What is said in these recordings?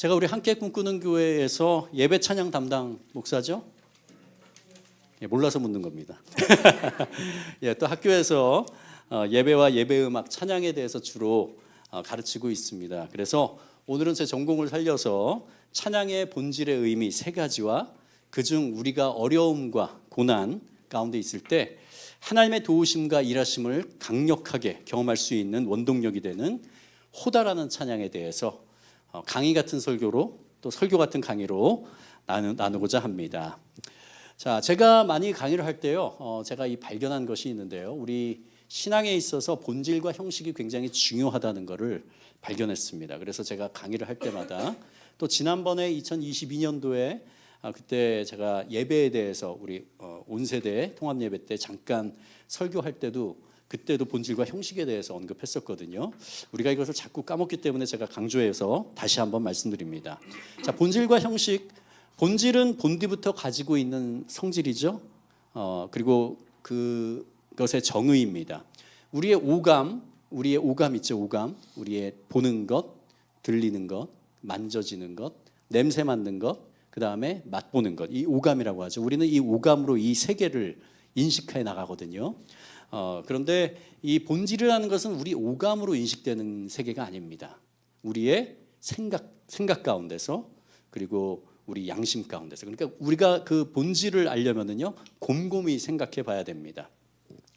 제가 우리 함께 꿈꾸는 교회에서 예배 찬양 담당 목사죠? 예, 몰라서 묻는 겁니다. 예, 또 학교에서 예배와 예배 음악 찬양에 대해서 주로 가르치고 있습니다. 그래서 오늘은 제 전공을 살려서 찬양의 본질의 의미 세 가지와 그중 우리가 어려움과 고난 가운데 있을 때 하나님의 도우심과 일하심을 강력하게 경험할 수 있는 원동력이 되는 호다라는 찬양에 대해서 강의 같은 설교로 또 설교 같은 강의로 나누고자 합니다. 자, 제가 많이 강의를 할 때요, 제가 이 발견한 것이 있는데요, 우리 신앙에 있어서 본질과 형식이 굉장히 중요하다는 것을 발견했습니다. 그래서 제가 강의를 할 때마다 또 지난번에 2022년도에 그때 제가 예배에 대해서 우리 온 세대 통합 예배 때 잠깐 설교할 때도 그때도 본질과 형식에 대해서 언급했었거든요. 우리가 이것을 자꾸 까먹기 때문에 제가 강조해서 다시 한번 말씀드립니다. 자, 본질과 형식. 본질은 본디부터 가지고 있는 성질이죠. 그리고 그것의 정의입니다. 우리의 오감 있죠. 오감. 우리의 보는 것, 들리는 것, 만져지는 것, 냄새 맡는 것, 그 다음에 맛보는 것. 이 오감이라고 하죠. 우리는 이 오감으로 이 세계를 인식해 나가거든요. 그런데 이 본질이라는 것은 우리 오감으로 인식되는 세계가 아닙니다. 우리의 생각 가운데서, 그리고 우리 양심 가운데서. 그러니까 우리가 그 본질을 알려면은요, 곰곰이 생각해 봐야 됩니다.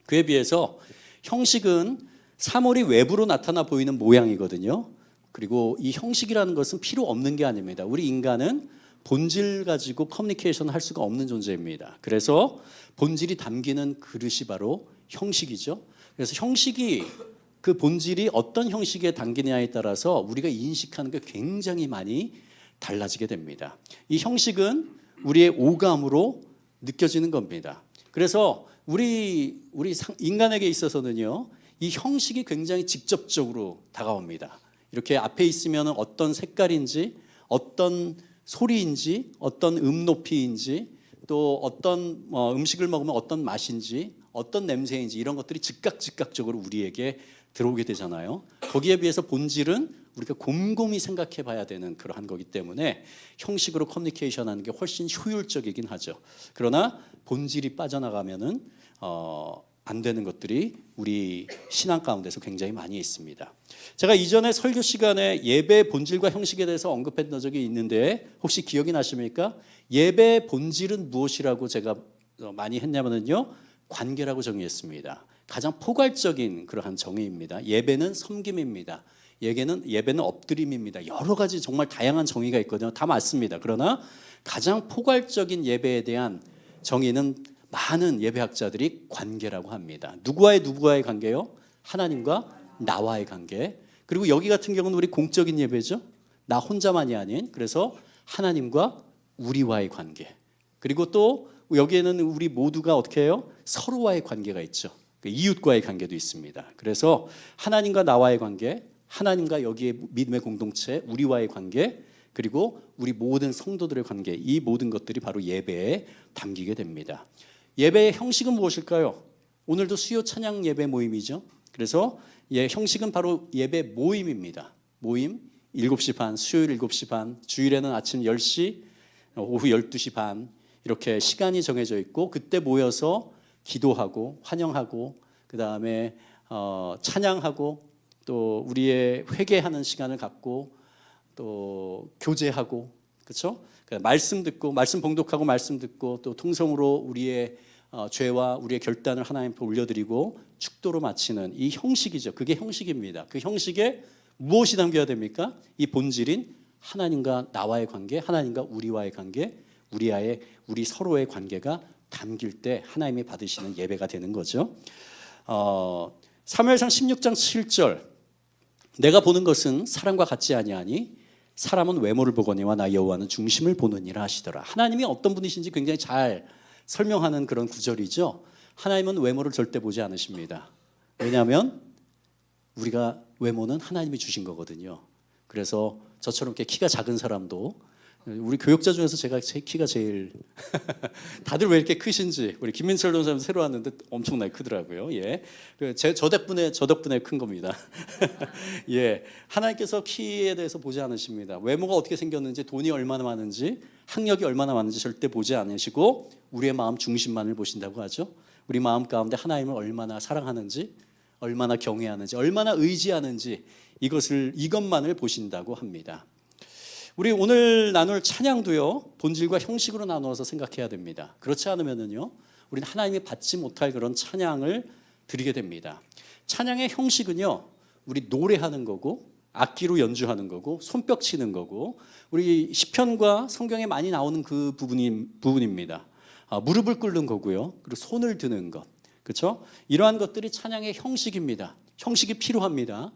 그에 비해서 형식은 사물이 외부로 나타나 보이는 모양이거든요. 그리고 이 형식이라는 것은 필요 없는 게 아닙니다. 우리 인간은 본질 가지고 커뮤니케이션 할 수가 없는 존재입니다. 그래서 본질이 담기는 그릇이 바로 형식이죠. 그래서 형식이, 그 본질이 어떤 형식에 담기냐에 따라서 우리가 인식하는 게 굉장히 많이 달라지게 됩니다. 이 형식은 우리의 오감으로 느껴지는 겁니다. 그래서 우리 인간에게 있어서는요, 이 형식이 굉장히 직접적으로 다가옵니다. 이렇게 앞에 있으면 어떤 색깔인지, 어떤 소리인지, 어떤 높이인지, 또 어떤 음식을 먹으면 어떤 맛인지, 어떤 냄새인지, 이런 것들이 즉각적으로 우리에게 들어오게 되잖아요. 거기에 비해서 본질은 우리가 곰곰이 생각해 봐야 되는 그러한 거기 때문에 형식으로 커뮤니케이션 하는 게 훨씬 효율적이긴 하죠. 그러나 본질이 빠져나가면은 안 되는 것들이 우리 신앙 가운데서 굉장히 많이 있습니다. 제가 이전에 설교 시간에 예배 본질과 형식에 대해서 언급했던 적이 있는데 혹시 기억이 나십니까? 예배 본질은 무엇이라고 제가 많이 했냐면요, 관계라고 정의했습니다. 가장 포괄적인 그러한 정의입니다. 예배는 섬김입니다. 예배는 엎드림입니다. 여러 가지 정말 다양한 정의가 있거든요. 다 맞습니다. 그러나 가장 포괄적인 예배에 대한 정의는 많은 예배학자들이 관계라고 합니다. 누구와의 관계요? 하나님과 나와의 관계. 그리고 여기 같은 경우는 우리 공적인 예배죠. 나 혼자만이 아닌, 그래서 하나님과 우리와의 관계. 그리고 또 여기에는 우리 모두가 어떻게 해요? 서로와의 관계가 있죠. 이웃과의 관계도 있습니다. 그래서 하나님과 나와의 관계, 하나님과 여기에 믿음의 공동체, 우리와의 관계, 그리고 우리 모든 성도들의 관계, 이 모든 것들이 바로 예배에 담기게 됩니다. 예배의 형식은 무엇일까요? 오늘도 수요 찬양 예배 모임이죠. 그래서 형식은 바로 예배 모임입니다. 모임 7시 반, 수요일 7시 반, 주일에는 아침 10시, 오후 12시 반, 이렇게 시간이 정해져 있고 그때 모여서 기도하고 환영하고 그 다음에 찬양하고 또 우리의 회개하는 시간을 갖고 또 교제하고, 그렇죠? 말씀 듣고, 말씀 봉독하고 말씀 듣고 또 통성으로 우리의 죄와 우리의 결단을 하나님 앞에 올려드리고 축도로 마치는 이 형식이죠. 그게 형식입니다. 그 형식에 무엇이 담겨야 됩니까? 이 본질인 하나님과 나와의 관계, 하나님과 우리와의 관계, 우리 서로의 관계가 담길 때 하나님이 받으시는 예배가 되는 거죠. 사무엘상 16장 7절, 내가 보는 것은 사람과 같지 아니하니 사람은 외모를 보거니와 나 여호와는 중심을 보느니라 하시더라. 하나님이 어떤 분이신지 굉장히 잘 설명하는 그런 구절이죠. 하나님은 외모를 절대 보지 않으십니다. 왜냐하면 우리가 외모는 하나님이 주신 거거든요. 그래서 저처럼 이렇게 키가 작은 사람도 우리 교역자 중에서 제가 제 키가 제일 다들 왜 이렇게 크신지. 우리 김민철 동사님 새로 왔는데 엄청나게 크더라고요. 예, 저 덕분에 큰 겁니다. 예, 하나님께서 키에 대해서 보지 않으십니다. 외모가 어떻게 생겼는지, 돈이 얼마나 많은지, 학력이 얼마나 많은지 절대 보지 않으시고 우리의 마음 중심만을 보신다고 하죠. 우리 마음 가운데 하나님을 얼마나 사랑하는지, 얼마나 경외하는지, 얼마나 의지하는지 이것만을 보신다고 합니다. 우리 오늘 나눌 찬양도요, 본질과 형식으로 나누어서 생각해야 됩니다. 그렇지 않으면요, 우리는 하나님이 받지 못할 그런 찬양을 드리게 됩니다. 찬양의 형식은요, 우리 노래하는 거고, 악기로 연주하는 거고, 손뼉 치는 거고, 우리 시편과 성경에 많이 나오는 그 부분입니다. 무릎을 꿇는 거고요, 그리고 손을 드는 것, 그렇죠? 이러한 것들이 찬양의 형식입니다. 형식이 필요합니다.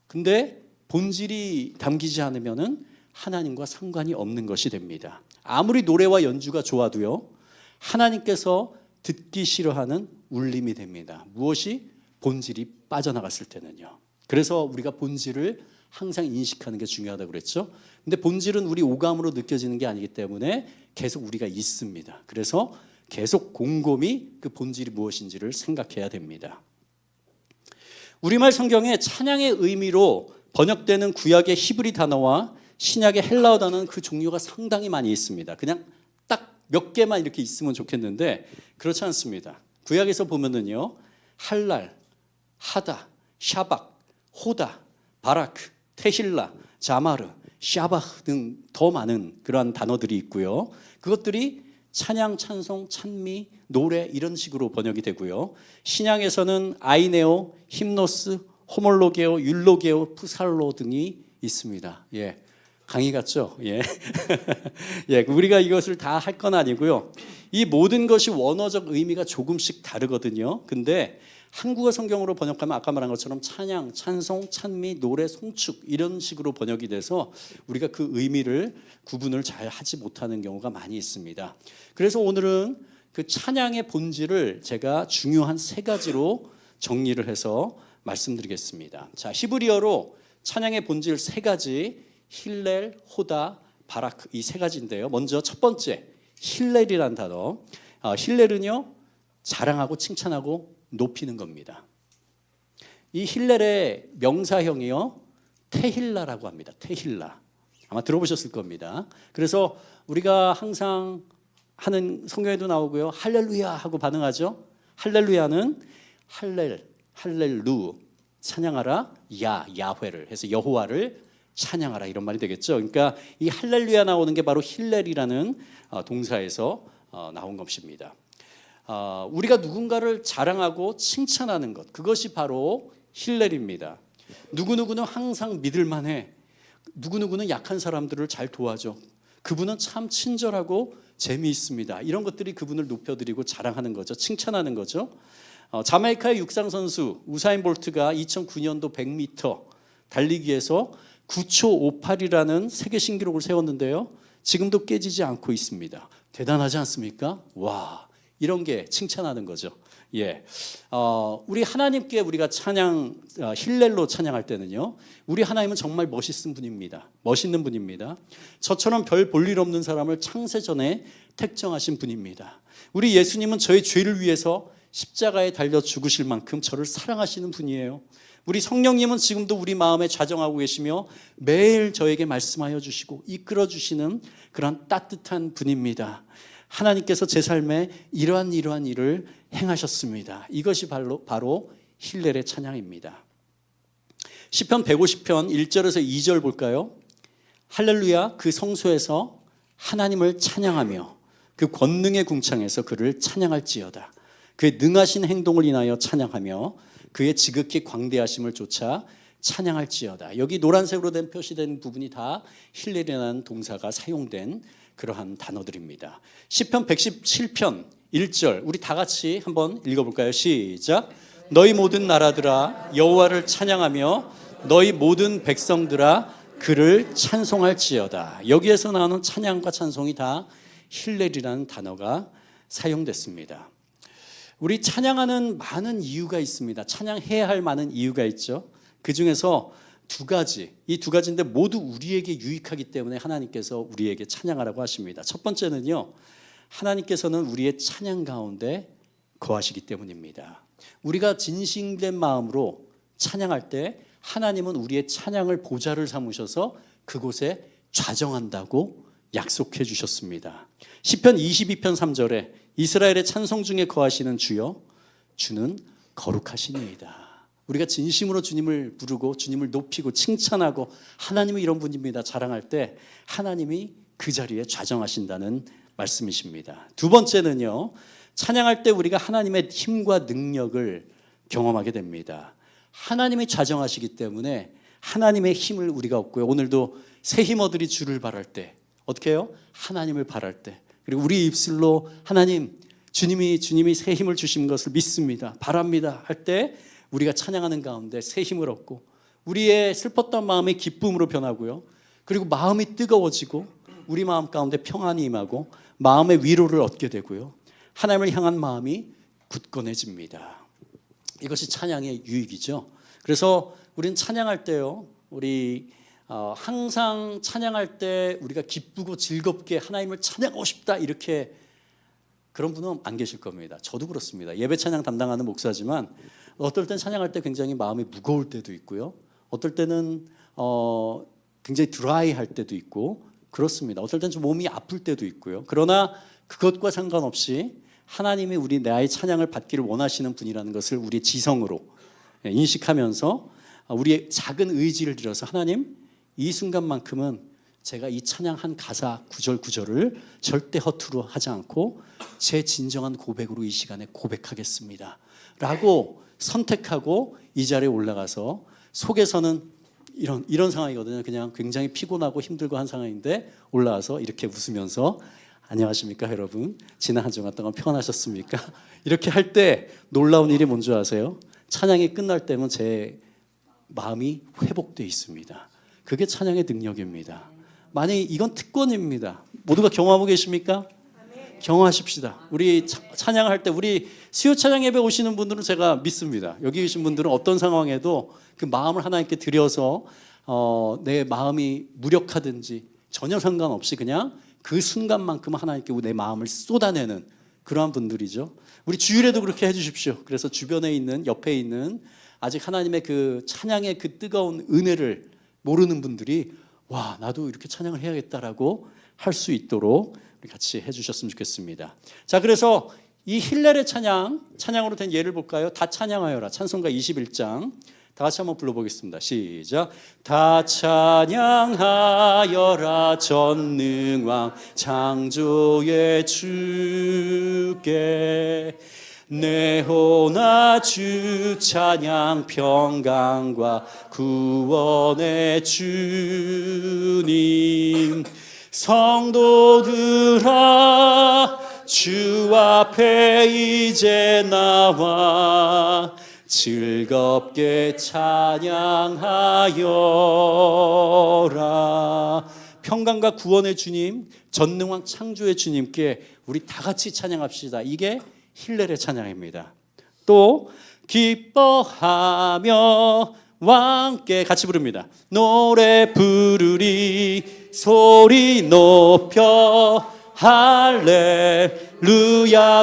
근데 본질이 담기지 않으면은 하나님과 상관이 없는 것이 됩니다. 아무리 노래와 연주가 좋아도요, 하나님께서 듣기 싫어하는 울림이 됩니다. 무엇이? 본질이 빠져나갔을 때는요. 그래서 우리가 본질을 항상 인식하는 게 중요하다고 그랬죠. 근데 본질은 우리 오감으로 느껴지는 게 아니기 때문에 계속 우리가 있습니다. 그래서 계속 곰곰이 그 본질이 무엇인지를 생각해야 됩니다. 우리말 성경에 찬양의 의미로 번역되는 구약의 히브리 단어와 신약의 헬라어 단어는 그 종류가 상당히 많이 있습니다. 그냥 딱 몇 개만 이렇게 있으면 좋겠는데 그렇지 않습니다. 구약에서 보면은요, 할랄, 하다, 샤박, 호다, 바라크, 테힐라, 자마르, 샤바흐 등 더 많은 그러한 단어들이 있고요. 그것들이 찬양, 찬송, 찬미, 노래 이런 식으로 번역이 되고요. 신약에서는 아이네오, 힘노스, 호몰로게오, 율로게오, 푸살로 등이 있습니다. 예. 강의 같죠? 예. 예, 우리가 이것을 다 할 건 아니고요. 이 모든 것이 원어적 의미가 조금씩 다르거든요. 근데 한국어 성경으로 번역하면 아까 말한 것처럼 찬양, 찬송, 찬미, 노래, 송축 이런 식으로 번역이 돼서 우리가 그 의미를 구분을 잘 하지 못하는 경우가 많이 있습니다. 그래서 오늘은 그 찬양의 본질을 제가 중요한 3가지로 정리를 해서 말씀드리겠습니다. 자, 히브리어로 찬양의 본질 3가지, 힐렐, 호다, 바라크 이 3가지인데요. 먼저 첫 번째 힐렐이란 단어. 힐렐은요, 자랑하고 칭찬하고 높이는 겁니다. 이 힐렐의 명사형이요, 테힐라라고 합니다. 테힐라. 아마 들어보셨을 겁니다. 그래서 우리가 항상 하는 성경에도 나오고요, 할렐루야 하고 반응하죠. 할렐루야는 할렐루 찬양하라, 야훼를 해서 여호와를 찬양하라 이런 말이 되겠죠. 그러니까 이 할렐루야 나오는 게 바로 힐렐이라는 동사에서 나온 것입니다. 우리가 누군가를 자랑하고 칭찬하는 것, 그것이 바로 힐렐입니다. 누구누구는 항상 믿을만해. 누구누구는 약한 사람들을 잘 도와줘. 그분은 참 친절하고 재미있습니다. 이런 것들이 그분을 높여드리고 자랑하는 거죠. 칭찬하는 거죠. 자메이카의 육상 선수 우사인 볼트가 2009년도 100m 달리기에서 9초 58이라는 세계 신기록을 세웠는데요. 지금도 깨지지 않고 있습니다. 대단하지 않습니까? 와, 이런 게 칭찬하는 거죠. 예, 우리 하나님께 우리가 찬양, 힐렐로 찬양할 때는요, 우리 하나님은 정말 멋있는 분입니다. 멋있는 분입니다. 저처럼 별 볼 일 없는 사람을 창세전에 택정하신 분입니다. 우리 예수님은 저의 죄를 위해서 십자가에 달려 죽으실 만큼 저를 사랑하시는 분이에요. 우리 성령님은 지금도 우리 마음에 좌정하고 계시며 매일 저에게 말씀하여 주시고 이끌어 주시는 그런 따뜻한 분입니다. 하나님께서 제 삶에 이러한 일을 행하셨습니다. 이것이 바로 힐렐의 찬양입니다. 시편 150편 1절에서 2절 볼까요? 할렐루야, 그 성소에서 하나님을 찬양하며 그 권능의 궁창에서 그를 찬양할지어다. 그의 능하신 행동을 인하여 찬양하며 그의 지극히 광대하심을 쫓아 찬양할지어다. 여기 노란색으로 된 표시된 부분이 다 힐렐이라는 동사가 사용된 그러한 단어들입니다. 시편 117편 1절 우리 다 같이 한번 읽어볼까요? 시작. 너희 모든 나라들아 여호와를 찬양하며 너희 모든 백성들아 그를 찬송할지어다. 여기에서 나오는 찬양과 찬송이 다 힐렐이라는 단어가 사용됐습니다. 우리 찬양하는 많은 이유가 있습니다. 찬양해야 할 많은 이유가 있죠. 그 중에서 이 두 가지인데 모두 우리에게 유익하기 때문에 하나님께서 우리에게 찬양하라고 하십니다. 첫 번째는요, 하나님께서는 우리의 찬양 가운데 거하시기 때문입니다. 우리가 진심된 마음으로 찬양할 때 하나님은 우리의 찬양을 보좌를 삼으셔서 그곳에 좌정한다고 약속해 주셨습니다. 시편 22편 3절에 이스라엘의 찬송 중에 거하시는 주여, 주는 거룩하시니이다. 우리가 진심으로 주님을 부르고 주님을 높이고 칭찬하고 하나님은 이런 분입니다 자랑할 때 하나님이 그 자리에 좌정하신다는 말씀이십니다. 두 번째는요, 찬양할 때 우리가 하나님의 힘과 능력을 경험하게 됩니다. 하나님이 좌정하시기 때문에 하나님의 힘을 우리가 얻고요. 오늘도 새 힘 얻으리 주를 바랄 때 어떻게 해요? 하나님을 바랄 때, 그리고 우리 입술로 하나님, 주님이 새 힘을 주신 것을 믿습니다, 바랍니다 할 때 우리가 찬양하는 가운데 새 힘을 얻고 우리의 슬펐던 마음이 기쁨으로 변하고요. 그리고 마음이 뜨거워지고 우리 마음 가운데 평안이 임하고 마음의 위로를 얻게 되고요. 하나님을 향한 마음이 굳건해집니다. 이것이 찬양의 유익이죠. 그래서 우리는 찬양할 때요, 우리 항상 찬양할 때 우리가 기쁘고 즐겁게 하나님을 찬양하고 싶다 이렇게 그런 분은 안 계실 겁니다. 저도 그렇습니다. 예배 찬양 담당하는 목사지만 어떨 땐 찬양할 때 굉장히 마음이 무거울 때도 있고요. 어떨 때는 굉장히 드라이할 때도 있고 그렇습니다. 어떨 땐 좀 몸이 아플 때도 있고요. 그러나 그것과 상관없이 하나님이 우리 나의 찬양을 받기를 원하시는 분이라는 것을 우리의 지성으로 인식하면서 우리의 작은 의지를 들여서 하나님, 이 순간만큼은 제가 이 찬양 한 가사 구절을 절대 허투루 하지 않고 제 진정한 고백으로 이 시간에 고백하겠습니다 라고 선택하고 이 자리에 올라가서 속에서는 이런 상황이거든요. 그냥 굉장히 피곤하고 힘들고 한 상황인데 올라와서 이렇게 웃으면서 안녕하십니까 여러분, 지난 한 주간 동안 평안하셨습니까? 이렇게 할 때 놀라운 일이 뭔지 아세요? 찬양이 끝날 때면 제 마음이 회복되어 있습니다. 그게 찬양의 능력입니다. 만약에 이건 특권입니다. 모두가 경험하고 계십니까? 경험하십시다. 우리 찬양할 때 우리 수요 찬양 예배 오시는 분들은 제가 믿습니다. 여기 계신 분들은 어떤 상황에도 그 마음을 하나님께 드려서 내 마음이 무력하든지 전혀 상관없이 그냥 그 순간만큼 하나님께 내 마음을 쏟아내는 그러한 분들이죠. 우리 주일에도 그렇게 해주십시오. 그래서 주변에 있는, 옆에 있는 아직 하나님의 그 찬양의 그 뜨거운 은혜를 모르는 분들이 와, 나도 이렇게 찬양을 해야겠다라고 할 수 있도록 같이 해주셨으면 좋겠습니다. 자, 그래서 이 힐렐의 찬양으로 된 예를 볼까요? 다 찬양하여라, 찬송가 21장 다 같이 한번 불러보겠습니다. 시작. 다 찬양하여라 전능왕 창조의 주께, 내호나 주 찬양 평강과 구원의 주님. 성도들아 주 앞에 이제 나와 즐겁게 찬양하여라. 평강과 구원의 주님, 전능왕 창조의 주님께 우리 다 같이 찬양합시다. 이게 힐렐의 찬양입니다. 또 기뻐하며 왕께 같이 부릅니다. 노래 부르리 소리 높여 할렐루야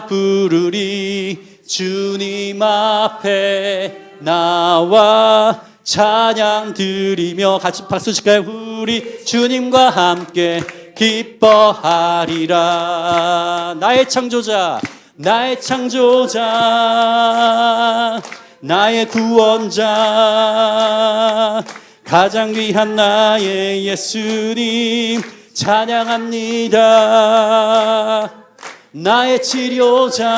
부르리, 주님 앞에 나와 찬양 드리며 같이 박수 칠까요? 우리 주님과 함께 기뻐하리라. 나의 창조자, 나의 창조자, 나의 구원자, 가장 귀한 나의 예수님 찬양합니다. 나의 치료자,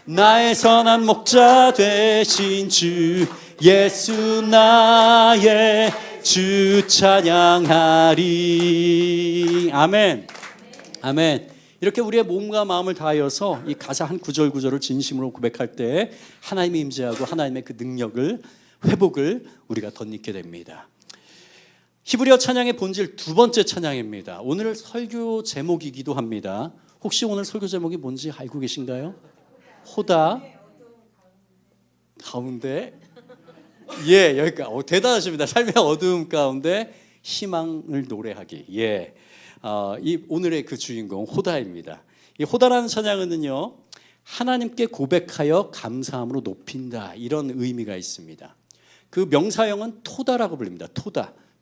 나의 선한 목자 되신 주 예수 나의 주 찬양하리. 아멘. 아멘. 이렇게 우리의 몸과 마음을 다하여서 이 가사 한 구절을 진심으로 고백할 때 하나님이 임재하고 하나님의 그 능력을, 회복을 우리가 덧입게 됩니다. 히브리어 찬양의 본질 두 번째 찬양입니다. 오늘 설교 제목이기도 합니다. 혹시 오늘 설교 제목이 뭔지 알고 계신가요? 호다 가운데. 예, 여기까지. 대단하십니다. 삶의 어두움 가운데 희망을 노래하기. 예, 이 오늘의 그 주인공 호다입니다. 이 호다라는 찬양은요, 하나님께 고백하여 감사함으로 높인다, 이런 의미가 있습니다. 그 명사형은 토다라고 불립니다.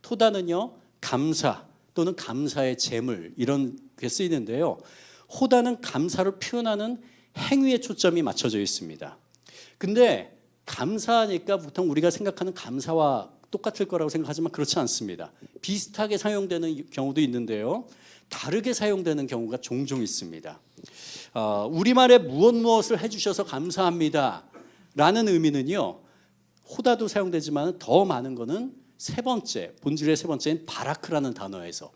토다는요, 감사 또는 감사의 제물, 이런 게 쓰이는데요. 호다는 감사를 표현하는 행위에 초점이 맞춰져 있습니다. 근데 감사하니까 보통 우리가 생각하는 감사와 똑같을 거라고 생각하지만 그렇지 않습니다. 비슷하게 사용되는 경우도 있는데요, 다르게 사용되는 경우가 종종 있습니다. 우리말에 무엇을 해주셔서 감사합니다 라는 의미는요, 호다도 사용되지만 더 많은 거는 세 번째, 본질의 세 번째인 바라크라는 단어에서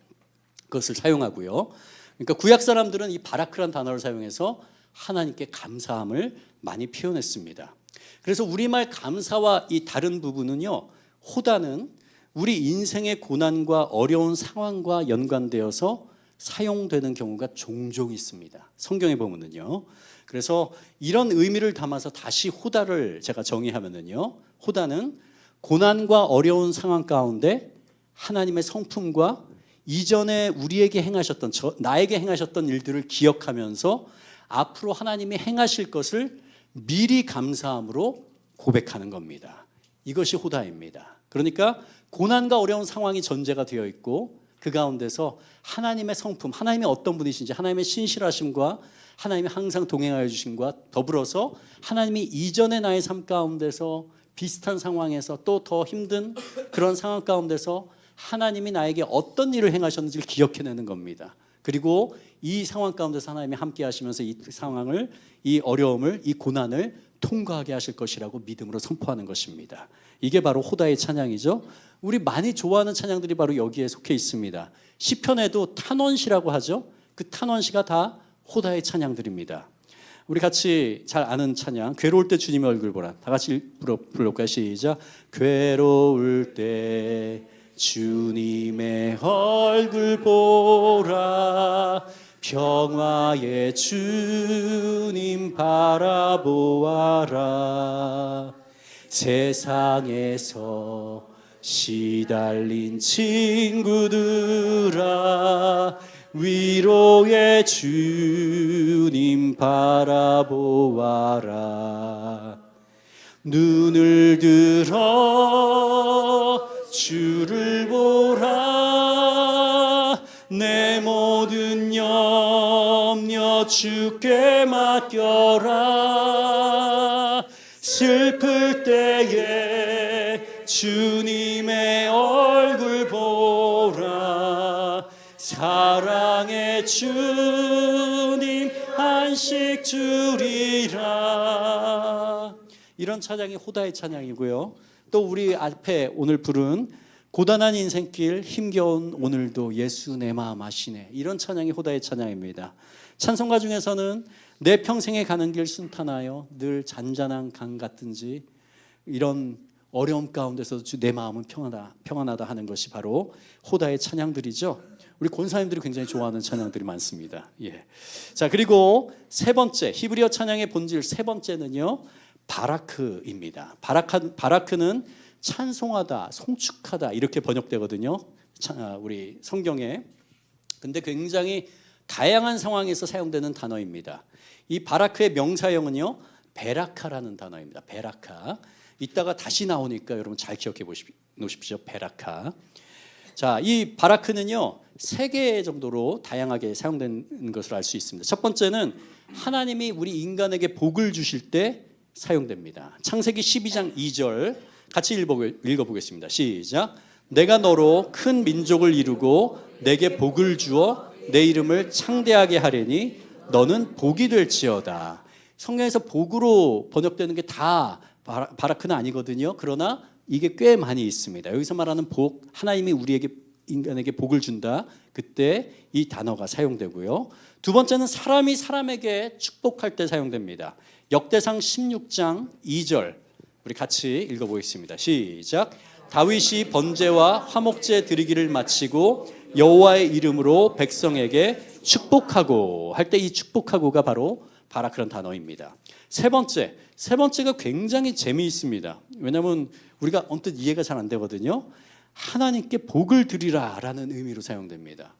그것을 사용하고요. 그러니까 구약 사람들은 이 바라크라는 단어를 사용해서 하나님께 감사함을 많이 표현했습니다. 그래서 우리말 감사와 이 다른 부분은요, 호다는 우리 인생의 고난과 어려운 상황과 연관되어서 사용되는 경우가 종종 있습니다. 성경에 보면은요. 그래서 이런 의미를 담아서 다시 호다를 제가 정의하면은요, 호다는 고난과 어려운 상황 가운데 하나님의 성품과 이전에 우리에게 행하셨던, 나에게 행하셨던 일들을 기억하면서 앞으로 하나님이 행하실 것을 미리 감사함으로 고백하는 겁니다. 이것이 호다입니다. 그러니까 고난과 어려운 상황이 전제가 되어 있고 그 가운데서 하나님의 성품, 하나님이 어떤 분이신지, 하나님의 신실하심과 하나님이 항상 동행하여 주심과 더불어서 하나님이 이전의 나의 삶 가운데서 비슷한 상황에서 또 더 힘든 그런 상황 가운데서 하나님이 나에게 어떤 일을 행하셨는지를 기억해내는 겁니다. 그리고 이 상황 가운데서 하나님이 함께 하시면서 이 상황을, 이 어려움을, 이 고난을 통과하게 하실 것이라고 믿음으로 선포하는 것입니다. 이게 바로 호다의 찬양이죠. 우리 많이 좋아하는 찬양들이 바로 여기에 속해 있습니다. 시편에도 탄원시라고 하죠. 그 탄원시가 다 호다의 찬양들입니다. 우리 같이 잘 아는 찬양, 괴로울 때 주님의 얼굴 보라. 다 같이 불러볼까요? 시작. 괴로울 때 주님의 얼굴 보라, 평화의 주님 바라보아라. 세상에서 시달린 친구들아, 위로의 주님 바라보아라. 눈을 들어 주를 보라, 내 모든 염려 주께 맡겨라. 슬플 때에 주님의 얼굴 보라, 사랑의 주님 안식 주리라. 이런 찬양이 호다의 찬양이고요. 또 우리 앞에 오늘 부른 고단한 인생길 힘겨운 오늘도 예수 내 마음 아시네, 이런 찬양이 호다의 찬양입니다. 찬송가 중에서는 내 평생에 가는 길 순탄하여 늘 잔잔한 강 같은지, 이런 어려움 가운데서도 내 마음은 평안하다 하는 것이 바로 호다의 찬양들이죠. 우리 권사님들이 굉장히 좋아하는 찬양들이 많습니다. 예. 자, 그리고 세 번째, 히브리어 찬양의 본질 세 번째는요, 바라크입니다. 바라크는 찬송하다, 송축하다 이렇게 번역되거든요, 우리 성경에. 근데 굉장히 다양한 상황에서 사용되는 단어입니다. 이 바라크의 명사형은요, 베라카라는 단어입니다. 베라카. 이따가 다시 나오니까 여러분 잘 기억해 놓으십시오. 베라카. 자, 이 바라크는요, 3개 정도로 다양하게 사용되는 것을 알 수 있습니다. 첫 번째는 하나님이 우리 인간에게 복을 주실 때 사용됩니다. 창세기 12장 2절 같이 읽어보겠습니다. 시작. 내가 너로 큰 민족을 이루고 내게 복을 주어 내 이름을 창대하게 하리니 너는 복이 될지어다. 성경에서 복으로 번역되는 게 다 바라크는 아니거든요. 그러나 이게 꽤 많이 있습니다. 여기서 말하는 복, 하나님이 우리에게, 인간에게 복을 준다, 그때 이 단어가 사용되고요. 두 번째는 사람이 사람에게 축복할 때 사용됩니다. 역대상 16장 2절 우리 같이 읽어보겠습니다. 시작. 다윗이 번제와 화목제 드리기를 마치고 여호와의 이름으로 백성에게 축복하고 할 때 이 축복하고가 바로 바라크란 단어입니다. 세 번째, 세 번째가 굉장히 재미있습니다. 왜냐하면 우리가 언뜻 이해가 잘 안 되거든요. 하나님께 복을 드리라라는 의미로 사용됩니다.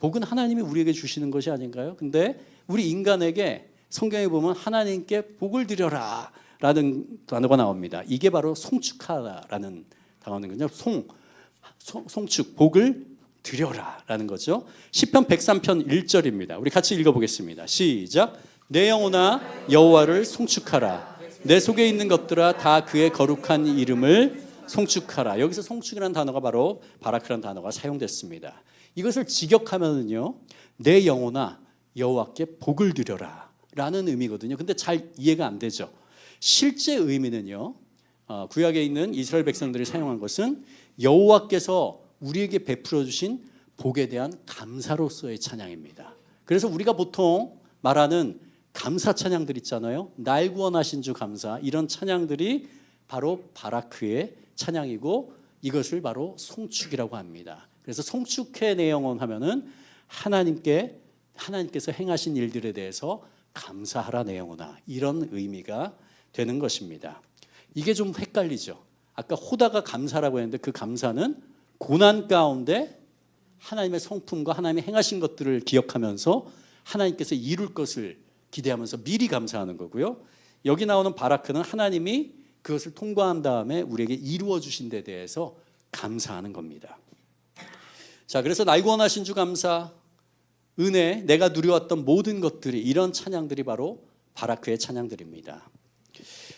복은 하나님이 우리에게 주시는 것이 아닌가요? 근데 우리 인간에게 성경에 보면 하나님께 복을 드려라라는 단어가 나옵니다. 이게 바로 송축하라라는 단어거든요. 송축, 복을 드려라라는 거죠. 시편 103편 1절입니다. 우리 같이 읽어보겠습니다. 시작. 내 영혼아 여호와를 송축하라. 내 속에 있는 것들아 다 그의 거룩한 이름을 송축하라. 여기서 송축이라는 단어가 바로 바라크라는 단어가 사용됐습니다. 이것을 직역하면은요, 내 영혼아 여호와께 복을 드려라 라는 의미거든요. 근데 잘 이해가 안 되죠. 실제 의미는요, 구약에 있는 이스라엘 백성들이 사용한 것은 여호와께서 우리에게 베풀어 주신 복에 대한 감사로서의 찬양입니다. 그래서 우리가 보통 말하는 감사 찬양들 있잖아요. 날 구원하신 주 감사, 이런 찬양들이 바로 바라크의 찬양이고 이것을 바로 송축이라고 합니다. 그래서 송축해 내 영혼 하면은 하나님께서 행하신 일들에 대해서 감사하라 내 영혼아, 이런 의미가 되는 것입니다. 이게 좀 헷갈리죠. 아까 호다가 감사라고 했는데 그 감사는 고난 가운데 하나님의 성품과 하나님이 행하신 것들을 기억하면서 하나님께서 이룰 것을 기대하면서 미리 감사하는 거고요. 여기 나오는 바라크는 하나님이 그것을 통과한 다음에 우리에게 이루어 주신 데 대해서 감사하는 겁니다. 자, 그래서 날 구원하신 주 감사, 은혜, 내가 누려왔던 모든 것들이, 이런 찬양들이 바로 바라크의 찬양들입니다.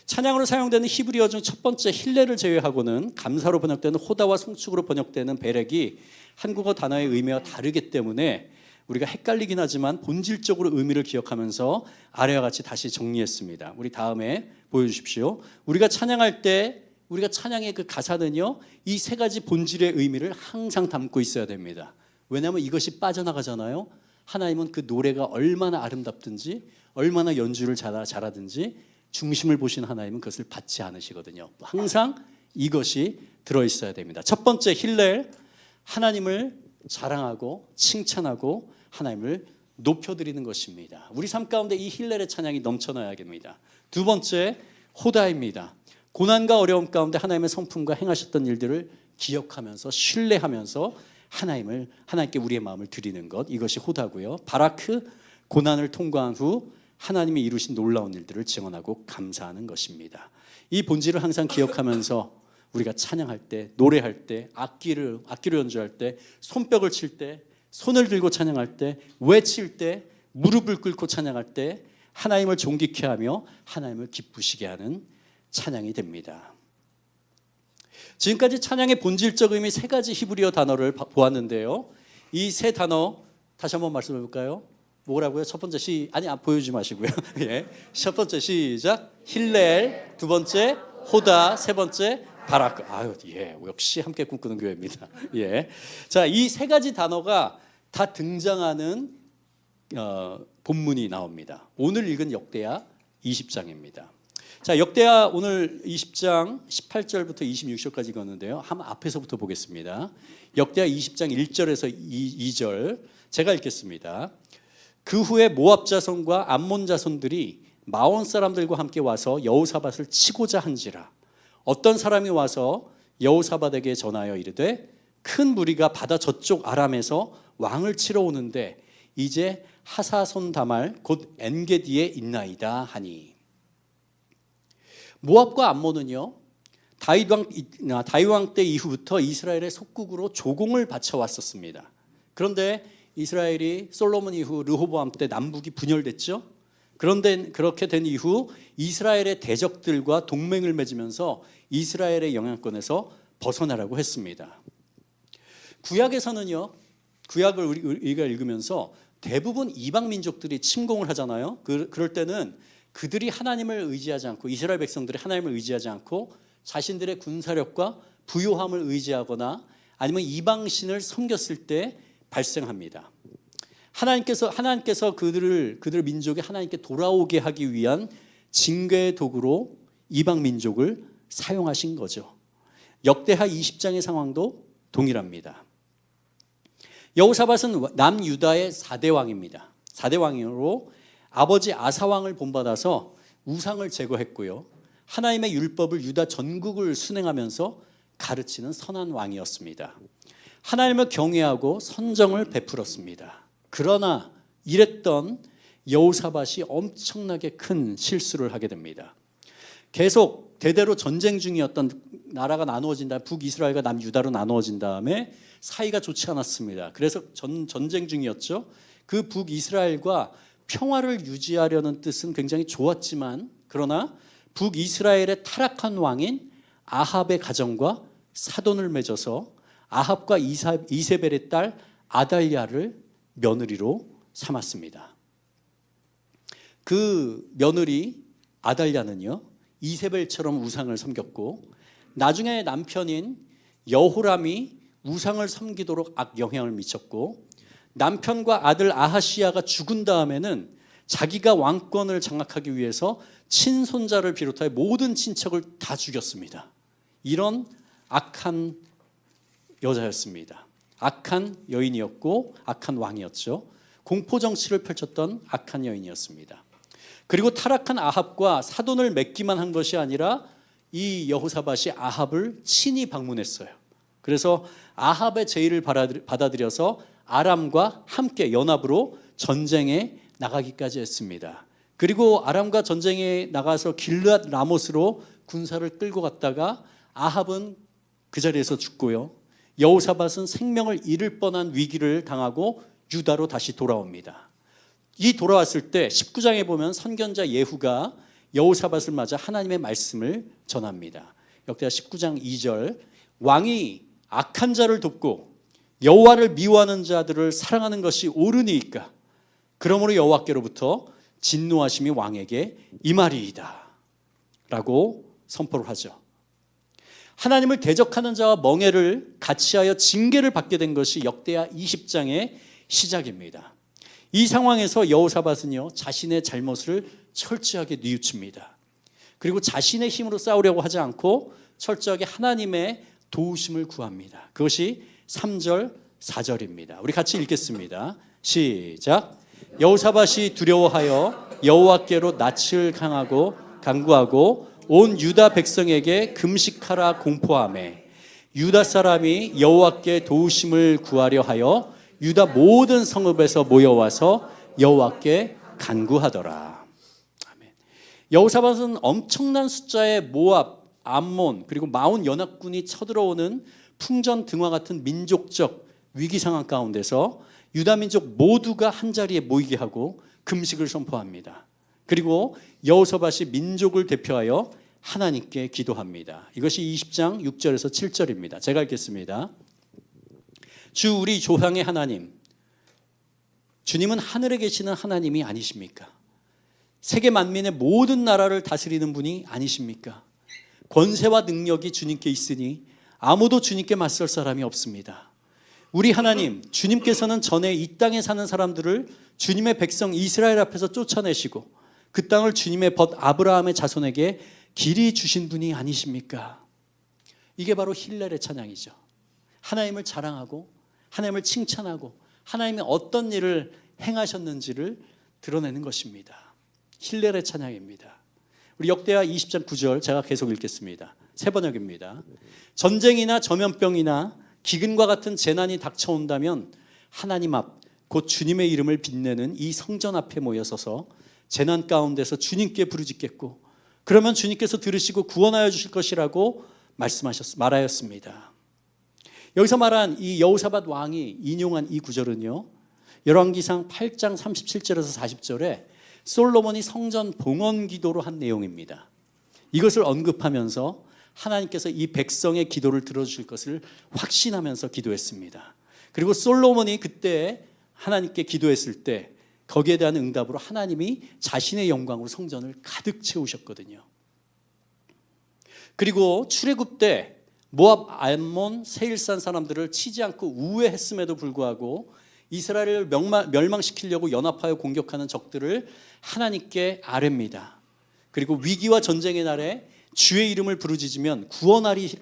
찬양으로 사용되는 히브리어 중 첫 번째 힐레를 제외하고는 감사로 번역되는 호다와 송축으로 번역되는 베렉이 한국어 단어의 의미와 다르기 때문에 우리가 헷갈리긴 하지만 본질적으로 의미를 기억하면서 아래와 같이 다시 정리했습니다. 우리 다음에 보여주십시오. 우리가 찬양할 때 우리가 찬양의 그 가사는요, 이 세 가지 본질의 의미를 항상 담고 있어야 됩니다. 왜냐하면 이것이 빠져나가잖아요. 하나님은 그 노래가 얼마나 아름답든지 얼마나 연주를 잘하든지 중심을 보신 하나님은 그것을 받지 않으시거든요. 항상 이것이 들어있어야 됩니다. 첫 번째 힐렐, 하나님을 자랑하고 칭찬하고 하나님을 높여드리는 것입니다. 우리 삶 가운데 이 힐렐의 찬양이 넘쳐나야 됩니다. 두 번째 호다입니다. 고난과 어려움 가운데 하나님의 성품과 행하셨던 일들을 기억하면서 신뢰하면서 하나님께 우리의 마음을 드리는 것, 이것이 호다고요. 바라크, 고난을 통과한 후 하나님이 이루신 놀라운 일들을 증언하고 감사하는 것입니다. 이 본질을 항상 기억하면서 우리가 찬양할 때, 노래할 때, 악기로 연주할 때, 손뼉을 칠 때, 손을 들고 찬양할 때, 외칠 때, 무릎을 꿇고 찬양할 때 하나님을 존귀케 하며 하나님을 기쁘시게 하는 찬양이 됩니다. 지금까지 찬양의 본질적 의미 세 가지 히브리어 단어를 보았는데요. 이 세 단어 다시 한번 말씀해 볼까요? 뭐라고요? 첫 번째 보여주지 마시고요. 예. 첫 번째 시작. 힐렐, 두 번째 호다, 세 번째 바라크. 역시 함께 꿈꾸는 교회입니다. 예. 자, 이 세 가지 단어가 다 등장하는 본문이 나옵니다. 오늘 읽은 역대하 20장입니다. 자, 역대하 오늘 20장 18절부터 26절까지 읽었는데요. 한번 앞에서부터 보겠습니다. 역대하 20장 1절에서 2절 제가 읽겠습니다. 그 후에 모압 자손과 암몬 자손들이 마온 사람들과 함께 와서 여호사밧을 치고자 한지라. 어떤 사람이 와서 여호사밧에게 전하여 이르되 큰 무리가 바다 저쪽 아람에서 왕을 치러 오는데 이제 하사손 다말 곧 엔게디에 있나이다 하니. 모압과 암몬은요, 다윗 왕 때 이후부터 이스라엘의 속국으로 조공을 바쳐왔었습니다. 그런데 이스라엘이 솔로몬 이후 르호보암 때 남북이 분열됐죠. 그런데 그렇게 된 이후 이스라엘의 대적들과 동맹을 맺으면서 이스라엘의 영향권에서 벗어나라고 했습니다. 구약에서는요, 구약을 우리가 읽으면서 대부분 이방 민족들이 침공을 하잖아요. 그럴 때는 그들이 하나님을 의지하지 않고, 이스라엘 백성들이 하나님을 의지하지 않고 자신들의 군사력과 부요함을 의지하거나 아니면 이방신을 섬겼을 때 발생합니다. 하나님께서 그들 민족이 하나님께 돌아오게 하기 위한 징계의 도구로 이방 민족을 사용하신 거죠. 역대하 20장의 상황도 동일합니다. 여호사밧은 남유다의 4대 왕입니다. 4대 왕으로 아버지 아사 왕을 본받아서 우상을 제거했고요. 하나님의 율법을 유다 전국을 순행하면서 가르치는 선한 왕이었습니다. 하나님을 경외하고 선정을 베풀었습니다. 그러나 이랬던 여호사밧이 엄청나게 큰 실수를 하게 됩니다. 계속 대대로 전쟁 중이었던 나라가 나누어진 다음에 북이스라엘과 남유다로 나누어진 다음에 사이가 좋지 않았습니다. 그래서 전쟁 중이었죠. 그 북이스라엘과 평화를 유지하려는 뜻은 굉장히 좋았지만, 그러나 북이스라엘의 타락한 왕인 아합의 가정과 사돈을 맺어서 아합과 이세벨의 딸 아달랴를 며느리로 삼았습니다. 그 며느리 아달랴는요, 이세벨처럼 우상을 섬겼고, 나중에 남편인 여호람이 우상을 섬기도록 악영향을 미쳤고, 남편과 아들 아하시야가 죽은 다음에는 자기가 왕권을 장악하기 위해서 친손자를 비롯하여 모든 친척을 다 죽였습니다. 이런 악한 여자였습니다. 악한 여인이었고 악한 왕이었죠. 공포정치를 펼쳤던 악한 여인이었습니다. 그리고 타락한 아합과 사돈을 맺기만 한 것이 아니라 이 여호사밧이 아합을 친히 방문했어요. 그래서 아합의 제의를 받아들여서 아람과 함께 연합으로 전쟁에 나가기까지 했습니다. 그리고 아람과 전쟁에 나가서 길르앗 라못으로 군사를 끌고 갔다가 아합은 그 자리에서 죽고요. 여호사밧은 생명을 잃을 뻔한 위기를 당하고 유다로 다시 돌아옵니다. 이 돌아왔을 때 19장에 보면 선견자 예후가 여호사밧을 맞아 하나님의 말씀을 전합니다. 역대하 19장 2절, 왕이 악한 자를 돕고 여호와를 미워하는 자들을 사랑하는 것이 옳으니까 그러므로 여호와께로부터 진노하심이 왕에게 임하리이다 라고 선포를 하죠. 하나님을 대적하는 자와 멍에를 같이 하여 징계를 받게 된 것이 역대하 20장의 시작입니다. 이 상황에서 여호사밧은요, 자신의 잘못을 철저하게 뉘우칩니다. 그리고 자신의 힘으로 싸우려고 하지 않고 철저하게 하나님의 도우심을 구합니다. 그것이 3절, 4절입니다. 우리 같이 읽겠습니다. 시작. 여호사밧이 두려워하여 여호와께로 낯을 강구하고 온 유다 백성에게 금식하라 공포하매 유다 사람이 여호와께 도우심을 구하려 하여 유다 모든 성읍에서 모여와서 여호와께 간구하더라. 아멘. 여호사밧은 엄청난 숫자의 모압, 암몬 그리고 마온 연합군이 쳐들어오는 풍전등화 같은 민족적 위기 상황 가운데서 유다 민족 모두가 한자리에 모이게 하고 금식을 선포합니다. 그리고 여호사밧이 민족을 대표하여 하나님께 기도합니다. 이것이 20장 6절에서 7절입니다. 제가 읽겠습니다. 주 우리 조상의 하나님, 주님은 하늘에 계시는 하나님이 아니십니까? 세계 만민의 모든 나라를 다스리는 분이 아니십니까? 권세와 능력이 주님께 있으니 아무도 주님께 맞설 사람이 없습니다. 우리 하나님, 주님께서는 전에 이 땅에 사는 사람들을 주님의 백성 이스라엘 앞에서 쫓아내시고 그 땅을 주님의 벗 아브라함의 자손에게 길이 주신 분이 아니십니까? 이게 바로 힐렐의 찬양이죠. 하나님을 자랑하고 하나님을 칭찬하고 하나님이 어떤 일을 행하셨는지를 드러내는 것입니다. 힐렐의 찬양입니다. 우리 역대하 20장 9절 제가 계속 읽겠습니다. 세 번역입니다. 전쟁이나 전염병이나 기근과 같은 재난이 닥쳐온다면 하나님 앞, 곧 주님의 이름을 빛내는 이 성전 앞에 모여서서 재난 가운데서 주님께 부르짖겠고 그러면 주님께서 들으시고 구원하여 주실 것이라고 말하였습니다. 여기서 말한 이 여호사밧 왕이 인용한 이 구절은요, 열왕기상 8장 37절에서 40절에 솔로몬이 성전 봉헌 기도로 한 내용입니다. 이것을 언급하면서 하나님께서 이 백성의 기도를 들어주실 것을 확신하면서 기도했습니다. 그리고 솔로몬이 그때 하나님께 기도했을 때 거기에 대한 응답으로 하나님이 자신의 영광으로 성전을 가득 채우셨거든요. 그리고 출애굽 때 모압, 암몬, 세일산 사람들을 치지 않고 우회했음에도 불구하고 이스라엘을 멸망시키려고 연합하여 공격하는 적들을 하나님께 아뢰입니다. 그리고 위기와 전쟁의 날에 주의 이름을 부르짖으면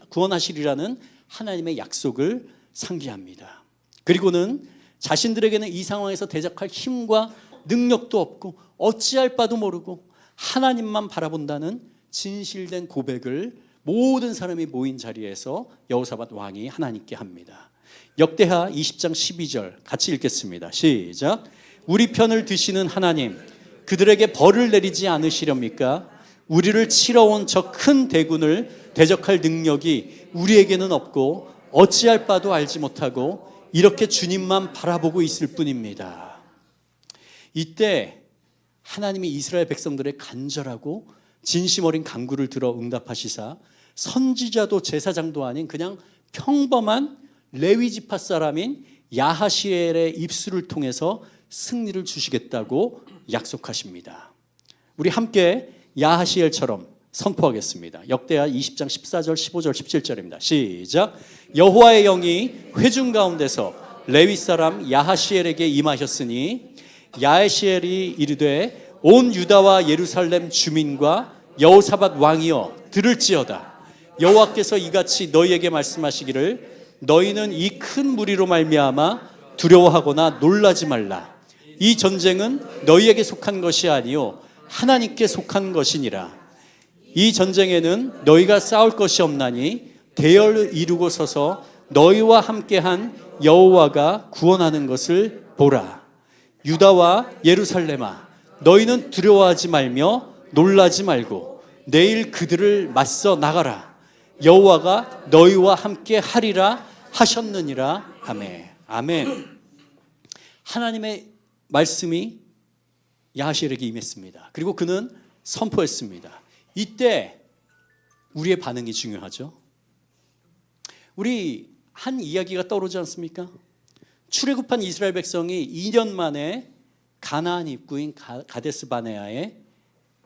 구원하시리라는 하나님의 약속을 상기합니다. 그리고는 자신들에게는 이 상황에서 대적할 힘과 능력도 없고 어찌할 바도 모르고 하나님만 바라본다는 진실된 고백을 모든 사람이 모인 자리에서 여호사밧 왕이 하나님께 합니다. 역대하 20장 12절 같이 읽겠습니다. 시작. 우리 편을 드시는 하나님, 그들에게 벌을 내리지 않으시렵니까? 우리를 치러 온 저 큰 대군을 대적할 능력이 우리에게는 없고 어찌할 바도 알지 못하고 이렇게 주님만 바라보고 있을 뿐입니다. 이때 하나님이 이스라엘 백성들의 간절하고 진심 어린 간구를 들어 응답하시사 선지자도 제사장도 아닌 그냥 평범한 레위 지파 사람인 야하시엘의 입술을 통해서 승리를 주시겠다고 약속하십니다. 우리 함께 야하시엘처럼 선포하겠습니다. 역대하 20장 14절 15절 17절입니다. 시작. 여호와의 영이 회중 가운데서 레위 사람 야하시엘에게 임하셨으니 야하시엘이 이르되 온 유다와 예루살렘 주민과 여호사밧 왕이여 들을지어다. 여호와께서 이같이 너희에게 말씀하시기를 너희는 이 큰 무리로 말미암아 두려워하거나 놀라지 말라. 이 전쟁은 너희에게 속한 것이 아니요 하나님께 속한 것이니라. 이 전쟁에는 너희가 싸울 것이 없나니 대열을 이루고 서서 너희와 함께한 여호와가 구원하는 것을 보라. 유다와 예루살렘아, 너희는 두려워하지 말며 놀라지 말고 내일 그들을 맞서 나가라. 여호와가 너희와 함께 하리라 하셨느니라. 아멘. 아멘. 하나님의 말씀이 야하시엘에게 임했습니다. 그리고 그는 선포했습니다. 이때 우리의 반응이 중요하죠. 우리 한 이야기가 떠오르지 않습니까? 출애굽한 이스라엘 백성이 2년 만에 가나안 입구인 가데스 바네아에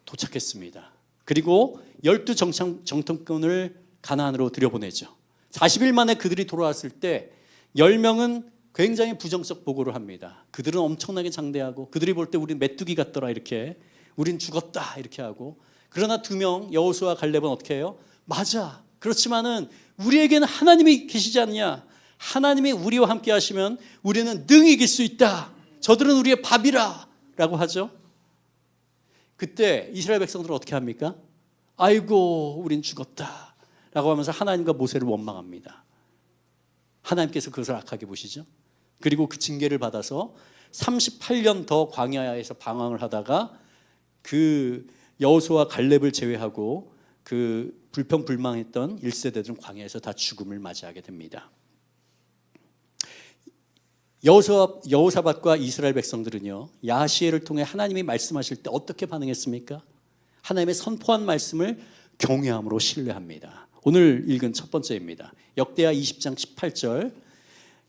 도착했습니다. 그리고 12정탐꾼을 가나안으로 들여보내죠. 40일 만에 그들이 돌아왔을 때 10명은 굉장히 부정적 보고를 합니다. 그들은 엄청나게 장대하고 그들이 볼 때 우린 메뚜기 같더라 이렇게, 우린 죽었다 이렇게 하고, 그러나 2명 여호수아 갈렙은 어떻게 해요? 맞아, 그렇지만은 우리에게는 하나님이 계시지 않냐, 하나님이 우리와 함께 하시면 우리는 능히 이길 수 있다, 저들은 우리의 밥이라 라고 하죠. 그때 이스라엘 백성들은 어떻게 합니까? 아이고 우린 죽었다 라고 하면서 하나님과 모세를 원망합니다. 하나님께서 그것을 악하게 보시죠. 그리고 그 징계를 받아서 38년 더 광야에서 방황을 하다가 그 여호수아 갈렙을 제외하고 그 불평불망했던 1세대들은 광야에서 다 죽음을 맞이하게 됩니다. 여호사밧과 이스라엘 백성들은요, 야하시엘을 통해 하나님이 말씀하실 때 어떻게 반응했습니까? 하나님의 선포한 말씀을 경외함으로 신뢰합니다. 오늘 읽은 첫 번째입니다. 역대하 20장 18절,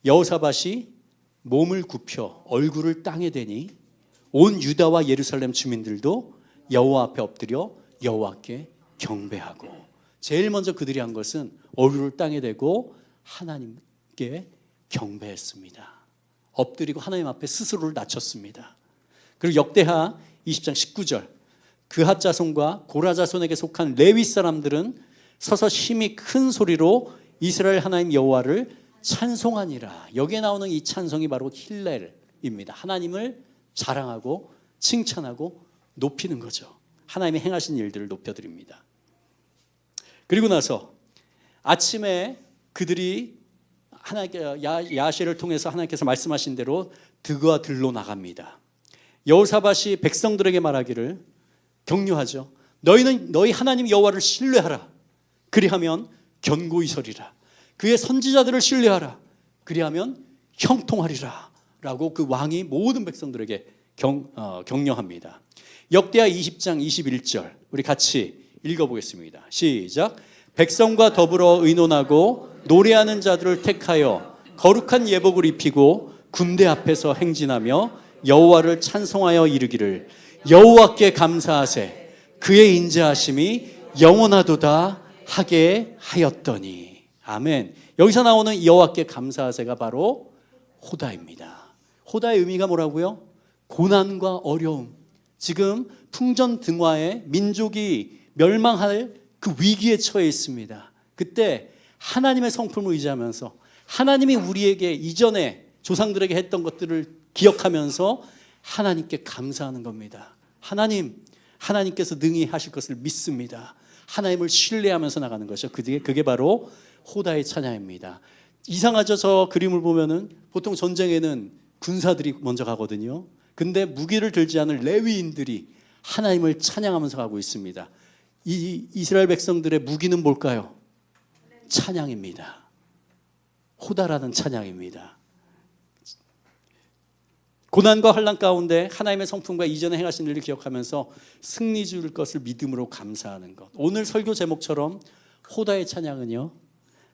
여호사밧이 몸을 굽혀 얼굴을 땅에 대니 온 유다와 예루살렘 주민들도 여호와 앞에 엎드려 여호와께 경배하고, 제일 먼저 그들이 한 것은 얼굴을 땅에 대고 하나님께 경배했습니다. 엎드리고 하나님 앞에 스스로를 낮췄습니다. 그리고 역대하 20장 19절, 그핫 자손과 고라 자손에게 속한 레위 사람들은 서서 심히 큰 소리로 이스라엘 하나님 여호와를 찬송하니라. 여기에 나오는 이 찬송이 바로 힐렐입니다. 하나님을 자랑하고 칭찬하고 높이는 거죠. 하나님이 행하신 일들을 높여드립니다. 그리고 나서 아침에 그들이 야하시엘을 통해서 하나님께서 말씀하신 대로 득과 들로 나갑니다. 여호사밧이 백성들에게 말하기를 격려하죠. 너희는 너희 하나님 여호와를 신뢰하라. 그리하면 견고히 서리라. 그의 선지자들을 신뢰하라. 그리하면 형통하리라. 라고 그 왕이 모든 백성들에게 격려합니다. 역대하 20장 21절 우리 같이 읽어보겠습니다. 시작. 백성과 더불어 의논하고 노래하는 자들을 택하여 거룩한 예복을 입히고 군대 앞에서 행진하며 여호와를 찬송하여 이르기를 여호와께 감사하세 그의 인자하심이 영원하도다 하게 하였더니. 아멘. 여기서 나오는 여호와께 감사하세가 바로 호다입니다. 호다의 의미가 뭐라고요? 고난과 어려움, 지금 풍전등화에 민족이 멸망할 그 위기에 처해 있습니다. 그때 하나님의 성품을 의지하면서 하나님이 우리에게 이전에 조상들에게 했던 것들을 기억하면서 하나님께 감사하는 겁니다. 하나님, 하나님께서 능히 하실 것을 믿습니다. 하나님을 신뢰하면서 나가는 것이죠. 그게 바로 호다의 찬양입니다. 이상하죠? 저 그림을 보면은 보통 전쟁에는 군사들이 먼저 가거든요. 근데 무기를 들지 않은 레위인들이 하나님을 찬양하면서 가고 있습니다. 이 이스라엘 백성들의 무기는 뭘까요? 찬양입니다. 호다라는 찬양입니다. 고난과 환난 가운데 하나님의 성품과 이전에 행하신 일을 기억하면서 승리 줄 것을 믿음으로 감사하는 것. 오늘 설교 제목처럼 호다의 찬양은요,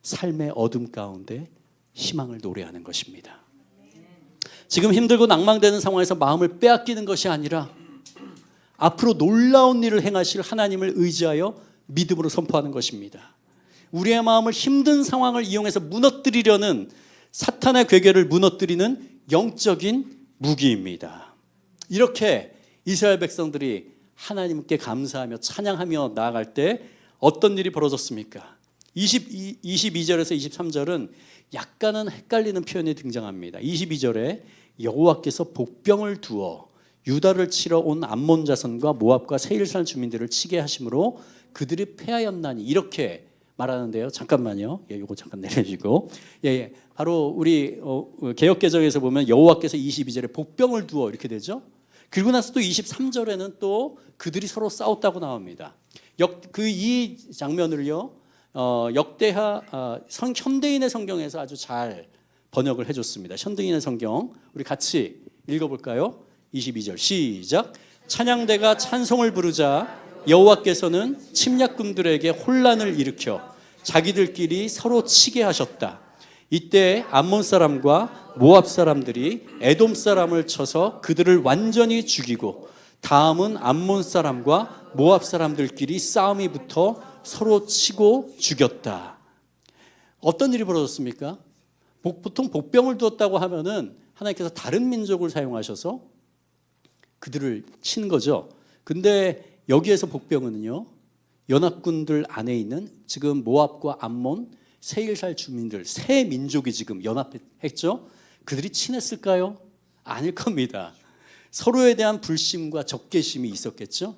삶의 어둠 가운데 희망을 노래하는 것입니다. 지금 힘들고 낭망되는 상황에서 마음을 빼앗기는 것이 아니라 앞으로 놀라운 일을 행하실 하나님을 의지하여 믿음으로 선포하는 것입니다. 우리의 마음을 힘든 상황을 이용해서 무너뜨리려는 사탄의 괴계를 무너뜨리는 영적인 무기입니다. 이렇게 이스라엘 백성들이 하나님께 감사하며 찬양하며 나아갈 때 어떤 일이 벌어졌습니까? 22절에서 23절은 약간은 헷갈리는 표현이 등장합니다. 22절에 여호와께서 복병을 두어 유다를 치러 온 암몬 자손과 모압과 세일산 주민들을 치게 하심으로 그들이 패하였나니, 이렇게 말하는데요. 잠깐만요. 이거 잠깐 내려주고. 바로 우리 개역개정에서 보면 여호와께서 22절에 복병을 두어 이렇게 되죠. 그리고 나서 또 23절에는 또 그들이 서로 싸웠다고 나옵니다. 이 장면을요, 현대인의 성경에서 아주 잘 번역을 해줬습니다. 현대인의 성경 우리 같이 읽어볼까요? 22절 시작. 찬양대가 찬송을 부르자 여호와께서는 침략군들에게 혼란을 일으켜 자기들끼리 서로 치게 하셨다. 이때 암몬 사람과 모압 사람들이 에돔 사람을 쳐서 그들을 완전히 죽이고 다음은 암몬 사람과 모압 사람들끼리 싸움이 붙어 서로 치고 죽였다. 어떤 일이 벌어졌습니까? 보통 복병을 두었다고 하면은 하나님께서 다른 민족을 사용하셔서 그들을 친 거죠. 근데 여기에서 복병은요, 연합군들 안에 있는 지금 모압과 암몬, 세일살 주민들, 세 민족이 지금 연합했죠. 그들이 친했을까요? 아닐 겁니다. 서로에 대한 불신과 적개심이 있었겠죠.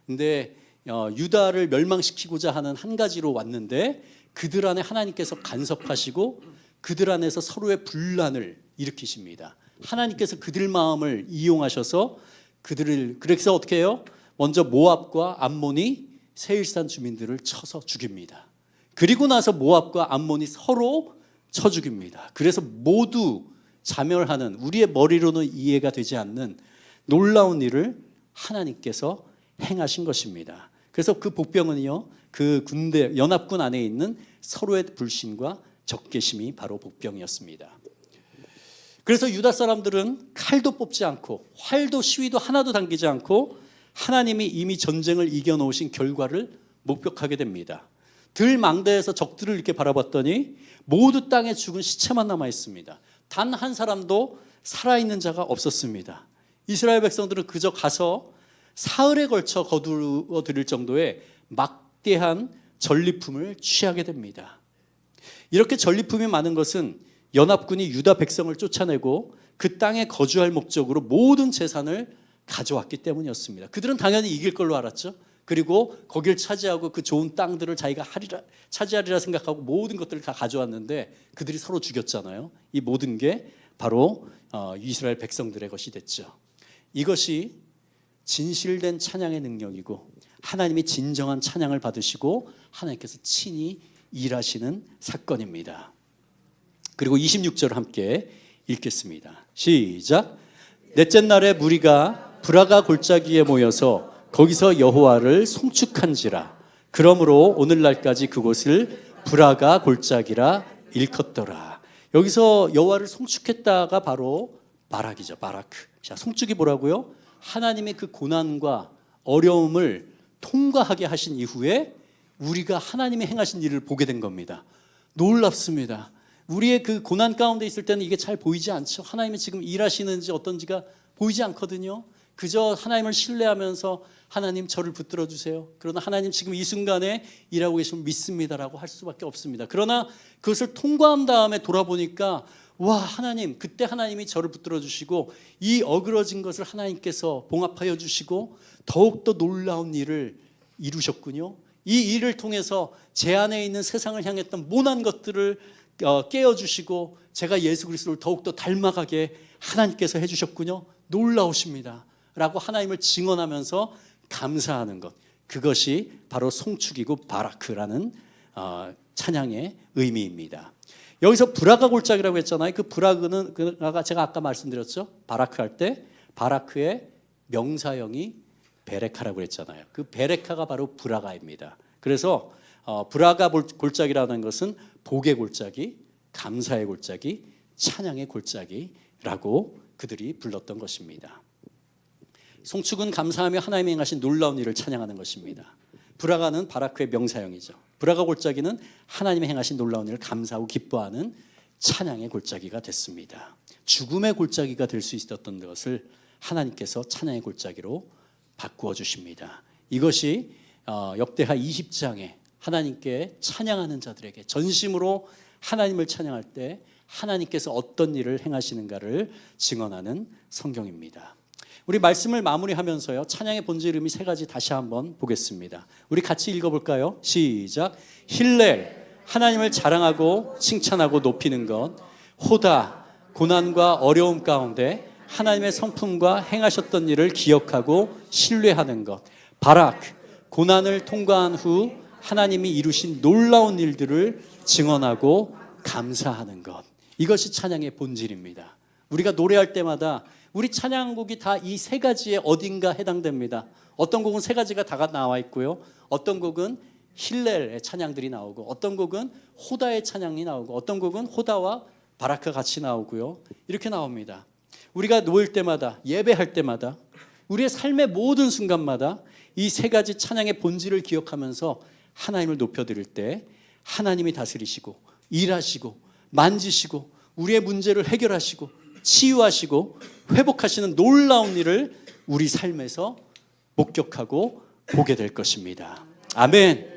근데 유다를 멸망시키고자 하는 한 가지로 왔는데 그들 안에 하나님께서 간섭하시고 그들 안에서 서로의 분란을 일으키십니다. 하나님께서 그들 마음을 이용하셔서 그래서 어떻게 해요? 먼저 모압과 암몬이 세일산 주민들을 쳐서 죽입니다. 그리고 나서 모압과 암몬이 서로 쳐 죽입니다. 그래서 모두 자멸하는, 우리의 머리로는 이해가 되지 않는 놀라운 일을 하나님께서 행하신 것입니다. 그래서 그 복병은요, 그 군대 연합군 안에 있는 서로의 불신과 적개심이 바로 복병이었습니다. 그래서 유다 사람들은 칼도 뽑지 않고 활도 시위도 하나도 당기지 않고 하나님이 이미 전쟁을 이겨놓으신 결과를 목격하게 됩니다. 들망대에서 적들을 이렇게 바라봤더니 모두 땅에 죽은 시체만 남아 있습니다. 단 한 사람도 살아있는 자가 없었습니다. 이스라엘 백성들은 그저 가서 사흘에 걸쳐 거두어 드릴 정도의 막대한 전리품을 취하게 됩니다. 이렇게 전리품이 많은 것은 연합군이 유다 백성을 쫓아내고 그 땅에 거주할 목적으로 모든 재산을 가져왔기 때문이었습니다. 그들은 당연히 이길 걸로 알았죠. 그리고 거길 차지하고 그 좋은 땅들을 자기가 차지하리라 생각하고 모든 것들을 다 가져왔는데 그들이 서로 죽였잖아요. 이 모든 게 바로 이스라엘 백성들의 것이 됐죠. 이것이 진실된 찬양의 능력이고 하나님이 진정한 찬양을 받으시고 하나님께서 친히 일하시는 사건입니다. 그리고 26절 함께 읽겠습니다. 시작. 넷째 날에 무리가 브라가 골짜기에 모여서 거기서 여호와를 송축한지라. 그러므로 오늘날까지 그곳을 브라가 골짜기라 일컫더라. 여기서 여호와를 송축했다가 바로 바락이죠. 바라크. 자, 송축이 뭐라고요? 하나님의 그 고난과 어려움을 통과하게 하신 이후에 우리가 하나님이 행하신 일을 보게 된 겁니다. 놀랍습니다. 우리의 그 고난 가운데 있을 때는 이게 잘 보이지 않죠. 하나님이 지금 일하시는지 어떤지가 보이지 않거든요. 그저 하나님을 신뢰하면서 하나님 저를 붙들어 주세요. 그러나 하나님 지금 이 순간에 일하고 계시면 믿습니다라고 할 수밖에 없습니다. 그러나 그것을 통과한 다음에 돌아보니까 와, 하나님, 그때 하나님이 저를 붙들어 주시고 이 어그러진 것을 하나님께서 봉합하여 주시고 더욱더 놀라운 일을 이루셨군요. 이 일을 통해서 제 안에 있는 세상을 향했던 모난 것들을 깨어주시고 제가 예수 그리스도를 더욱더 닮아가게 하나님께서 해주셨군요. 놀라우십니다 라고 하나님을 증언하면서 감사하는 것, 그것이 바로 송축이고 바라크라는 찬양의 의미입니다. 여기서 브라가 골짜기라고 했잖아요. 그 브라그는 제가 아까 말씀드렸죠. 바라크 할 때 바라크의 명사형이 베레카라고 했잖아요. 그 베레카가 바로 브라가입니다. 그래서 브라가 골짜기라는 것은 복의 골짜기, 감사의 골짜기, 찬양의 골짜기라고 그들이 불렀던 것입니다. 송축은 감사하며 하나님이 행하신 놀라운 일을 찬양하는 것입니다. 브라가는 바라크의 명사형이죠. 브라가 골짜기는 하나님이 행하신 놀라운 일을 감사하고 기뻐하는 찬양의 골짜기가 됐습니다. 죽음의 골짜기가 될 수 있었던 것을 하나님께서 찬양의 골짜기로 바꾸어 주십니다. 이것이 역대하 20장에 하나님께 찬양하는 자들에게 전심으로 하나님을 찬양할 때 하나님께서 어떤 일을 행하시는가를 증언하는 성경입니다. 우리 말씀을 마무리하면서요, 찬양의 본질 의미 세 가지 다시 한번 보겠습니다. 우리 같이 읽어볼까요? 시작. 힐렐, 하나님을 자랑하고 칭찬하고 높이는 것. 호다, 고난과 어려움 가운데 하나님의 성품과 행하셨던 일을 기억하고 신뢰하는 것. 바라크, 고난을 통과한 후 하나님이 이루신 놀라운 일들을 증언하고 감사하는 것. 이것이 찬양의 본질입니다. 우리가 노래할 때마다 우리 찬양곡이 다 이 세 가지에 어딘가 해당됩니다. 어떤 곡은 세 가지가 다 나와 있고요, 어떤 곡은 힐렐의 찬양들이 나오고, 어떤 곡은 호다의 찬양이 나오고, 어떤 곡은 호다와 바라크가 같이 나오고요, 이렇게 나옵니다. 우리가 놓을 때마다, 예배할 때마다, 우리의 삶의 모든 순간마다 이 세 가지 찬양의 본질을 기억하면서 하나님을 높여드릴 때 하나님이 다스리시고 일하시고 만지시고 우리의 문제를 해결하시고 치유하시고 회복하시는 놀라운 일을 우리 삶에서 목격하고 보게 될 것입니다. 아멘.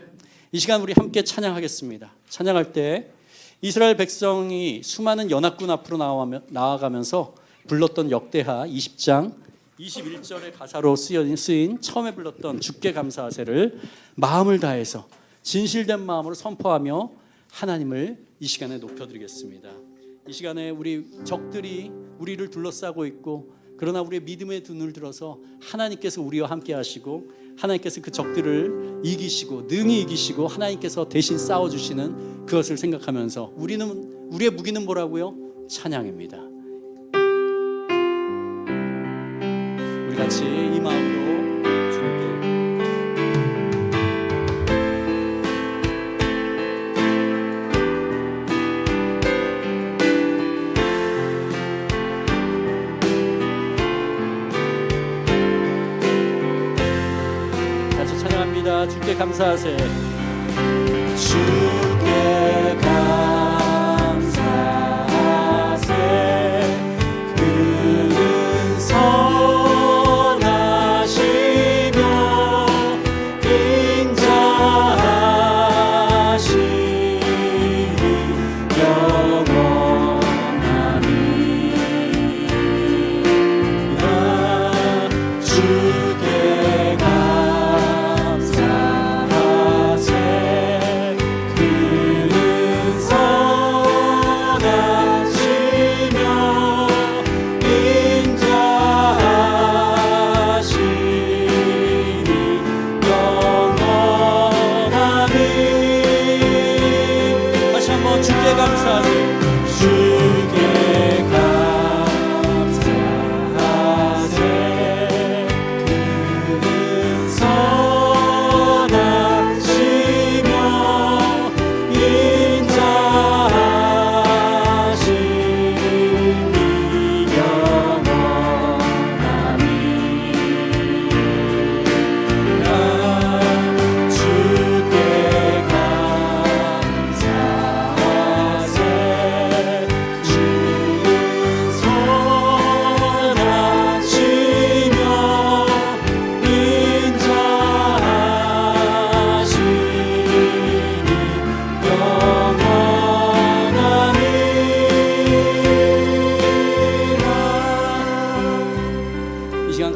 이 시간 우리 함께 찬양하겠습니다. 찬양할 때 이스라엘 백성이 수많은 연합군 앞으로 나아가면서 불렀던 역대하 20장 21절의 가사로 쓰인 처음에 불렀던 주께 감사하세를 마음을 다해서 진실된 마음으로 선포하며 하나님을 이 시간에 높여드리겠습니다. 이 시간에 우리 적들이 우리를 둘러싸고 있고, 그러나 우리의 믿음의 눈을 들어서 하나님께서 우리와 함께 하시고 하나님께서 그 적들을 이기시고 능히 이기시고 하나님께서 대신 싸워주시는 그것을 생각하면서 우리의 무기는 뭐라고요? 찬양입니다. 우리 같이 이 마음으로 주께 감사하세. 주께 감사하세. 그는 선하시며 인자하시니 영원하니라. 주께 감사하세.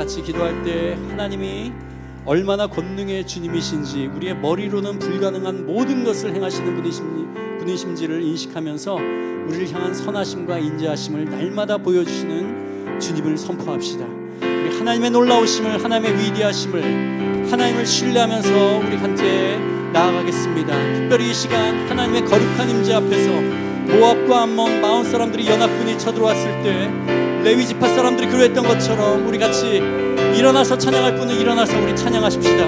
같이 기도할 때 하나님이 얼마나 권능의 주님이신지, 우리의 머리로는 불가능한 모든 것을 행하시는 분이신지를 인식하면서 우리를 향한 선하심과 인자하심을 날마다 보여주시는 주님을 선포합시다. 우리 하나님의 놀라우심을, 하나님의 위대하심을, 하나님을 신뢰하면서 우리 함께 나아가겠습니다. 특별히 이 시간 하나님의 거룩한 임재 앞에서 모압과 암몬 마온 사람들이 연합군이 쳐들어왔을 때 레위 지파 사람들이 그러했던 것처럼 우리 같이 일어나서 찬양할 분은 일어나서 우리 찬양하십시다.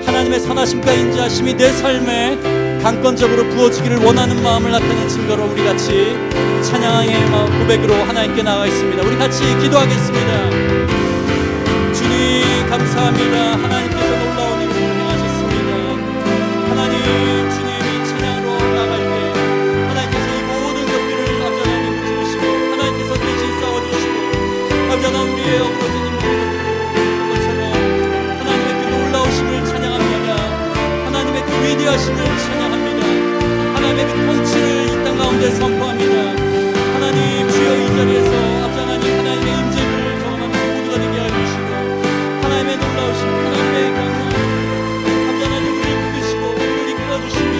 하나님의 선하심과 인자하심이 내 삶에 강권적으로 부어지기를 원하는 마음을 나타내는 증거로 우리 같이 찬양의 마음 고백으로 하나님께 나아가겠습니다. 우리 같이 기도하겠습니다. 주님 감사합니다. 하나님께서 놀라운 일을 행하셨습니다. 하나님, 주님이 찬양으로 나갈 때 하나님께서 이 모든 것들을 아버지 하나님 주시고 하나님께서 대신 싸워주시고 아버지 하나님 우리의 어그러진 위대하심을 찬양합니다. 하나님의 그 통치를 이 땅 가운데 선포합니다. 하나님 주여 이 자리에서 아버지 하나님 하나님의 임재를 경험하는 모두가 되게 하여 주시고 하나님의 놀라우심, 하나님의 강한 아버지 하나님 우리를 부르시고 우리를 이끌어주시며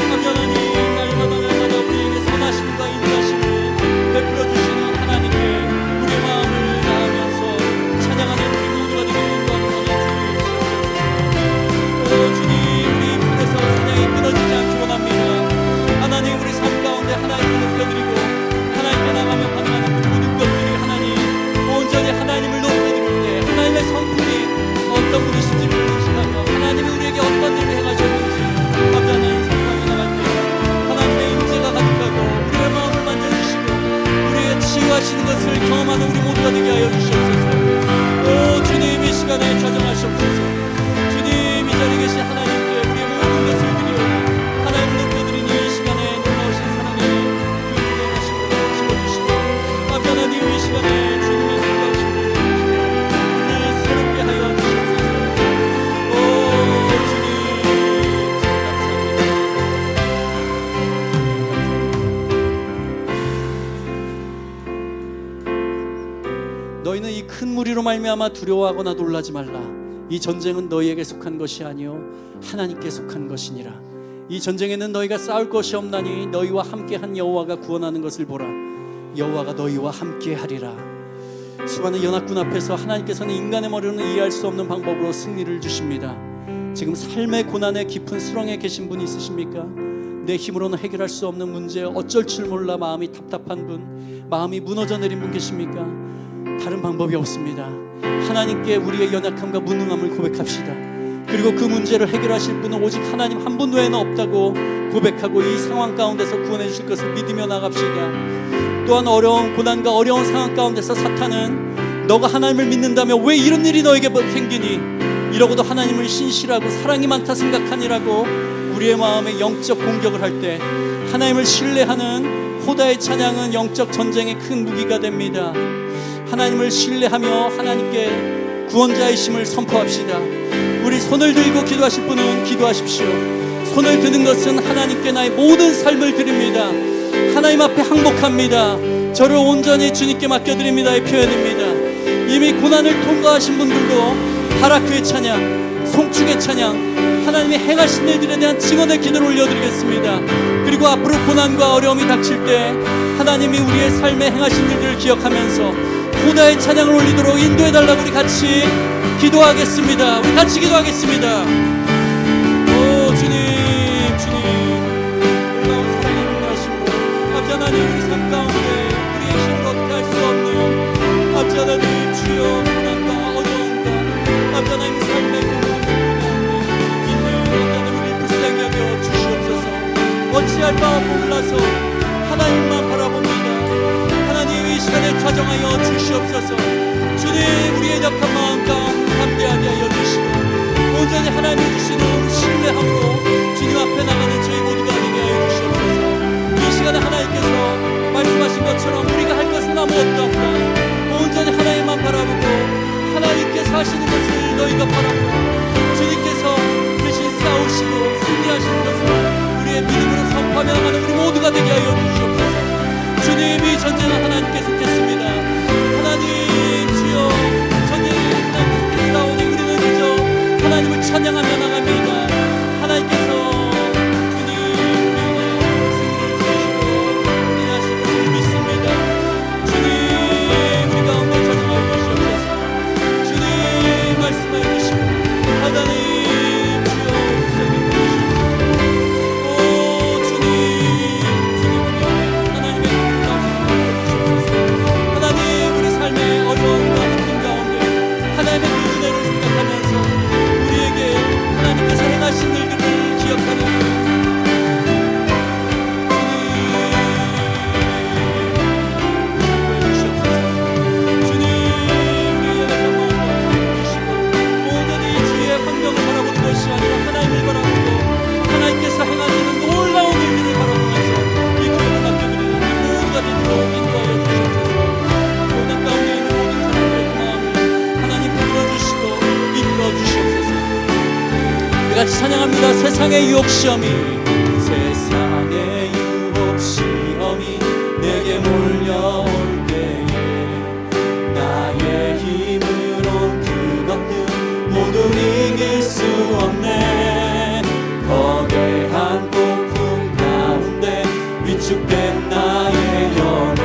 아버지 하나님 날마다 우리에게 선하심과 인자하심을 베풀어 주시는 하나님께 우리의 마음을 다하면서 찬양하는 우리 모두가 되기를 원하는 주님. 사냥이 끊어지지 않기 원합니다. 하나님 우리 삶 가운데 하나님을 높여드리고 하나님께 나가며 반응하는 그 모든 것들이 하나님 온전히 하나님을 높여드릴 때 하나님의 성품이 어떤 분이신지를 인식하며 하나님이 우리에게 어떤 일을 행하셨는지 아버지 하나님 선포하며 나갈 때 하나님의 임재가 가득하고 우리의 마음을 만져주시고 우리의 치유하시는 것을 경험하는 우리 모두가 되게 하여 주시옵소서. 오 주님 이 시간에 좌정하시옵소서. 주님 이 자리에 계신 하나님 너희는 이 큰 무리로 말미암아 두려워하거나 놀라지 말라. 이 전쟁은 너희에게 속한 것이 아니요 하나님께 속한 것이니라. 이 전쟁에는 너희가 싸울 것이 없나니 너희와 함께한 여호와가 구원하는 것을 보라. 여호와가 너희와 함께하리라. 수많은 연합군 앞에서 하나님께서는 인간의 머리로는 이해할 수 없는 방법으로 승리를 주십니다. 지금 삶의 고난의 깊은 수렁에 계신 분 있으십니까? 내 힘으로는 해결할 수 없는 문제, 어쩔 줄 몰라 마음이 답답한 분, 마음이 무너져 내린 분 계십니까? 다른 방법이 없습니다. 하나님께 우리의 연약함과 무능함을 고백합시다. 그리고 그 문제를 해결하실 분은 오직 하나님 한 분 외에는 없다고 고백하고 이 상황 가운데서 구원해 주실 것을 믿으며 나갑시다. 또한 어려운 고난과 어려운 상황 가운데서 사탄은 너가 하나님을 믿는다며 왜 이런 일이 너에게 생기니? 이러고도 하나님을 신실하고 사랑이 많다 생각하니라고 우리의 마음에 영적 공격을 할 때 하나님을 신뢰하는 호다의 찬양은 영적 전쟁의 큰 무기가 됩니다. 하나님을 신뢰하며 하나님께 구원자이심을 선포합시다. 우리 손을 들고 기도하실 분은 기도하십시오. 손을 드는 것은 하나님께 나의 모든 삶을 드립니다. 하나님 앞에 항복합니다. 저를 온전히 주님께 맡겨드립니다의 표현입니다. 이미 고난을 통과하신 분들도 바라크의 찬양, 송축의 찬양, 하나님이 행하신 일들에 대한 증언의 기도를 올려드리겠습니다. 그리고 앞으로 고난과 어려움이 닥칠 때 하나님이 우리의 삶에 행하신 일들을 기억하면서 호다의 찬양을 올리도록 인도해달라고 우리 같이 기도하겠습니다. 우리 같이 기도하겠습니다. 오 주님, 놀라운 사랑을 인도하시고 아버지 하나님 우리 삶 가운데 우리의 힘으로 어떻게 할 수 없는 아버지 하나님 주여 고난과 어려움과 아버지 하나님 삶의 고난과 있는 아버지 하나님 우리를 불쌍히 여겨 주시옵소서. 어찌할 바 몰라서 하나님만 바라봅니다. 하나님 이 시간에 좌정하여 주시옵소서. 주님 우리의 약한 마음과 담대하게 하여 주시고 온전히 하나님이 주시는 신뢰함으로 주님 앞에 나가는 저희 모두가 되게 하여 주시옵소서. 이 시간에 하나님께서 말씀하신 것처럼 우리가 할 것은 아무것도 없다. 온전히 하나님만 바라보고 하나님께서 하시는 것을 너희가 바라보고 주님께서 대신 싸우시고 승리하시는 것을 우리의 믿음으로 선포하며 나가는 우리 모두가 되게 하여 주시옵소서. 주님 이 전쟁은 하나님께 속했습니다. 하나님 주여 전쟁이 하나님께 세상의 유혹 시험이 내게 몰려올 때에 나의 힘으론 그것들 모두 이길 수 없네. 거대한 폭풍 가운데 위축된 나의 영혼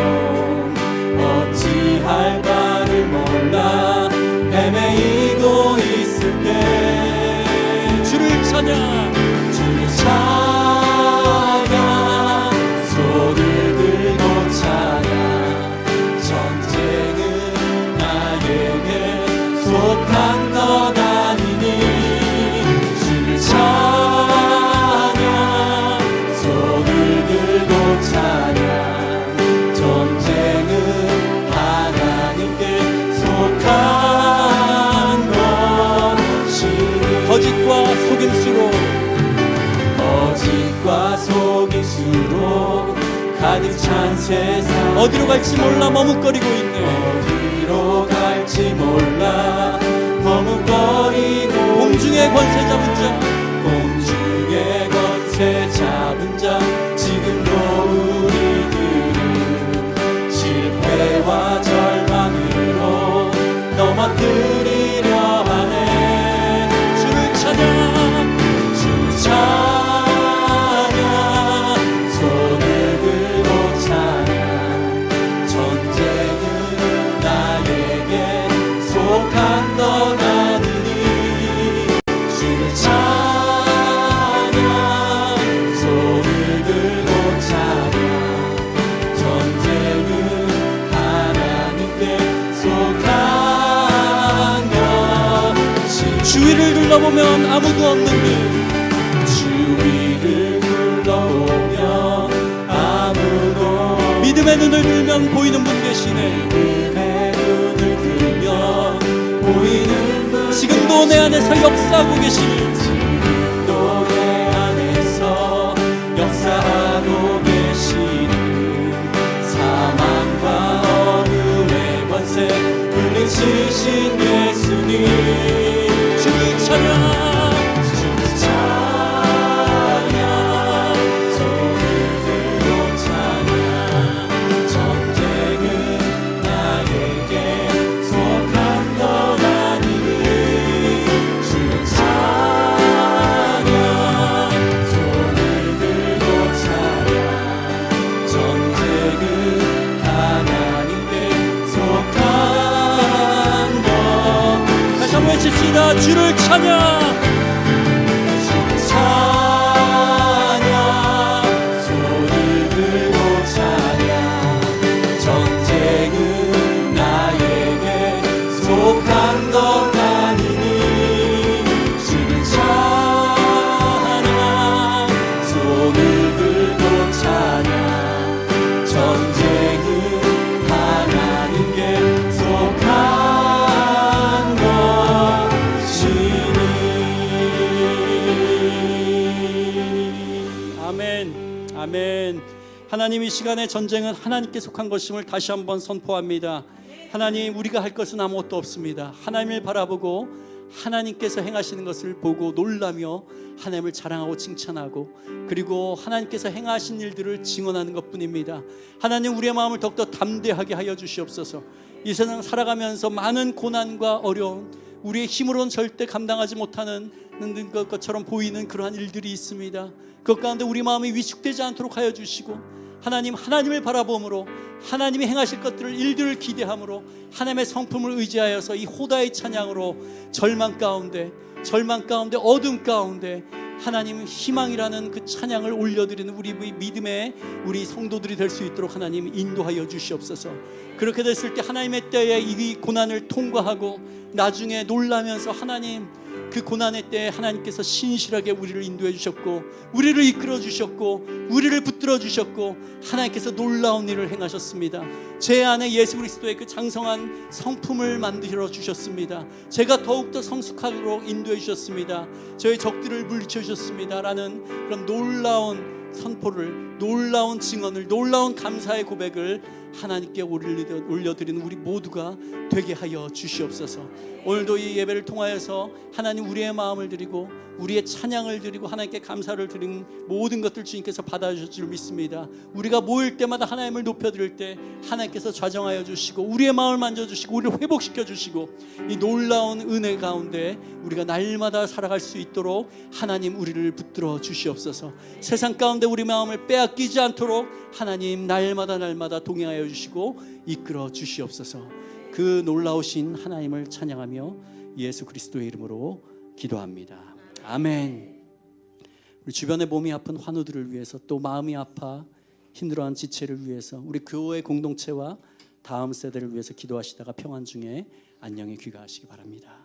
어찌할 바를 몰라 헤매이고 있을 때 주를 찬양 주를 찬양 손을 들고 찬양 전쟁은 나에게 속한 것 아니니 주를 찬양 손을 들고 찬양 전쟁은 하나님께 속한 것이니 거짓과 속임수로 가득 찬 세상 어디로 갈지 몰라 머뭇거리고 있네. 어디로 갈지 몰라 머뭇거리고 공중의 권세 잡은 자 공중의 권세 잡은 자 지금도 우리들은 실패와 절망으로 넘어뜨리려 하네. 주를 찬양 주를 찬양 주위를 둘러보면 아무도 없는 듯 주위를 둘러보면 아무도 믿음의 눈을 들면 보이는 분 계시네. 믿음의 눈을 들면 보이는 분 지금도 내 안에서 역사하고 계시니 지금도 내 안에서 역사하고 계시니 사망과 어둠의 권세 물리치신 예수님 주를 찬양 주를 찬양 손을 들고 찬양 전쟁은 나에게 속한 것 아니니 주를 찬양 손을 들고 찬양 전쟁은 하나님께 속한 것 다시 한번 외칩시다. 주를 찬양 주를 찬양 손을 들고 찬양 전쟁은 나에게 속한 것 아니니 주를 찬양 손을 들고 찬양 전쟁은 하나님께 속한 아멘. 하나님 이 시간의 전쟁은 하나님께 속한 것임을 다시 한번 선포합니다. 하나님 우리가 할 것은 아무것도 없습니다. 하나님을 바라보고 하나님께서 행하시는 것을 보고 놀라며 하나님을 자랑하고 칭찬하고 그리고 하나님께서 행하신 일들을 증언하는 것뿐입니다. 하나님 우리의 마음을 더욱더 담대하게 하여 주시옵소서. 이 세상 살아가면서 많은 고난과 어려움 우리의 힘으로는 절대 감당하지 못하는 것처럼 보이는 그러한 일들이 있습니다. 그 가운데 우리 마음이 위축되지 않도록 하여 주시고 하나님을 바라봄으로 하나님이 행하실 것들을 일들을 기대함으로 하나님의 성품을 의지하여서 이 호다의 찬양으로 절망 가운데 어둠 가운데 하나님 희망이라는 그 찬양을 올려드리는 우리 믿음의 우리 성도들이 될 수 있도록 하나님 인도하여 주시옵소서. 그렇게 됐을 때 하나님의 때에 이 고난을 통과하고 나중에 놀라면서 하나님 그 고난의 때에 하나님께서 신실하게 우리를 인도해 주셨고 우리를 이끌어 주셨고 우리를 붙들어 주셨고 하나님께서 놀라운 일을 행하셨습니다. 제 안에 예수 그리스도의 그 장성한 성품을 만들어 주셨습니다. 제가 더욱더 성숙하도록 인도해 주셨습니다. 저의 적들을 물리쳐 주셨습니다 라는 그런 놀라운 선포를, 놀라운 증언을, 놀라운 감사의 고백을 하나님께 올려드리는 우리 모두가 되게 하여 주시옵소서. 오늘도 이 예배를 통하여서 하나님 우리의 마음을 드리고 우리의 찬양을 드리고 하나님께 감사를 드리는 모든 것들 주님께서 받아주실 줄 믿습니다. 우리가 모일 때마다 하나님을 높여드릴 때 하나님께서 좌정하여 주시고 우리의 마음을 만져주시고 우리를 회복시켜 주시고 이 놀라운 은혜 가운데 우리가 날마다 살아갈 수 있도록 하나님 우리를 붙들어 주시옵소서. 세상 가운데 우리 마음을 빼앗기지 않도록 하나님 날마다 동행하여 주시고 이끌어 주시옵소서. 그 놀라우신 하나님을 찬양하며 예수 그리스도의 이름으로 기도합니다. 아멘. 우리 주변에 몸이 아픈 환우들을 위해서, 또 마음이 아파 힘들어하는 지체를 위해서, 우리 교회 공동체와 다음 세대를 위해서 기도하시다가 평안 중에 안녕히 귀가하시기 바랍니다.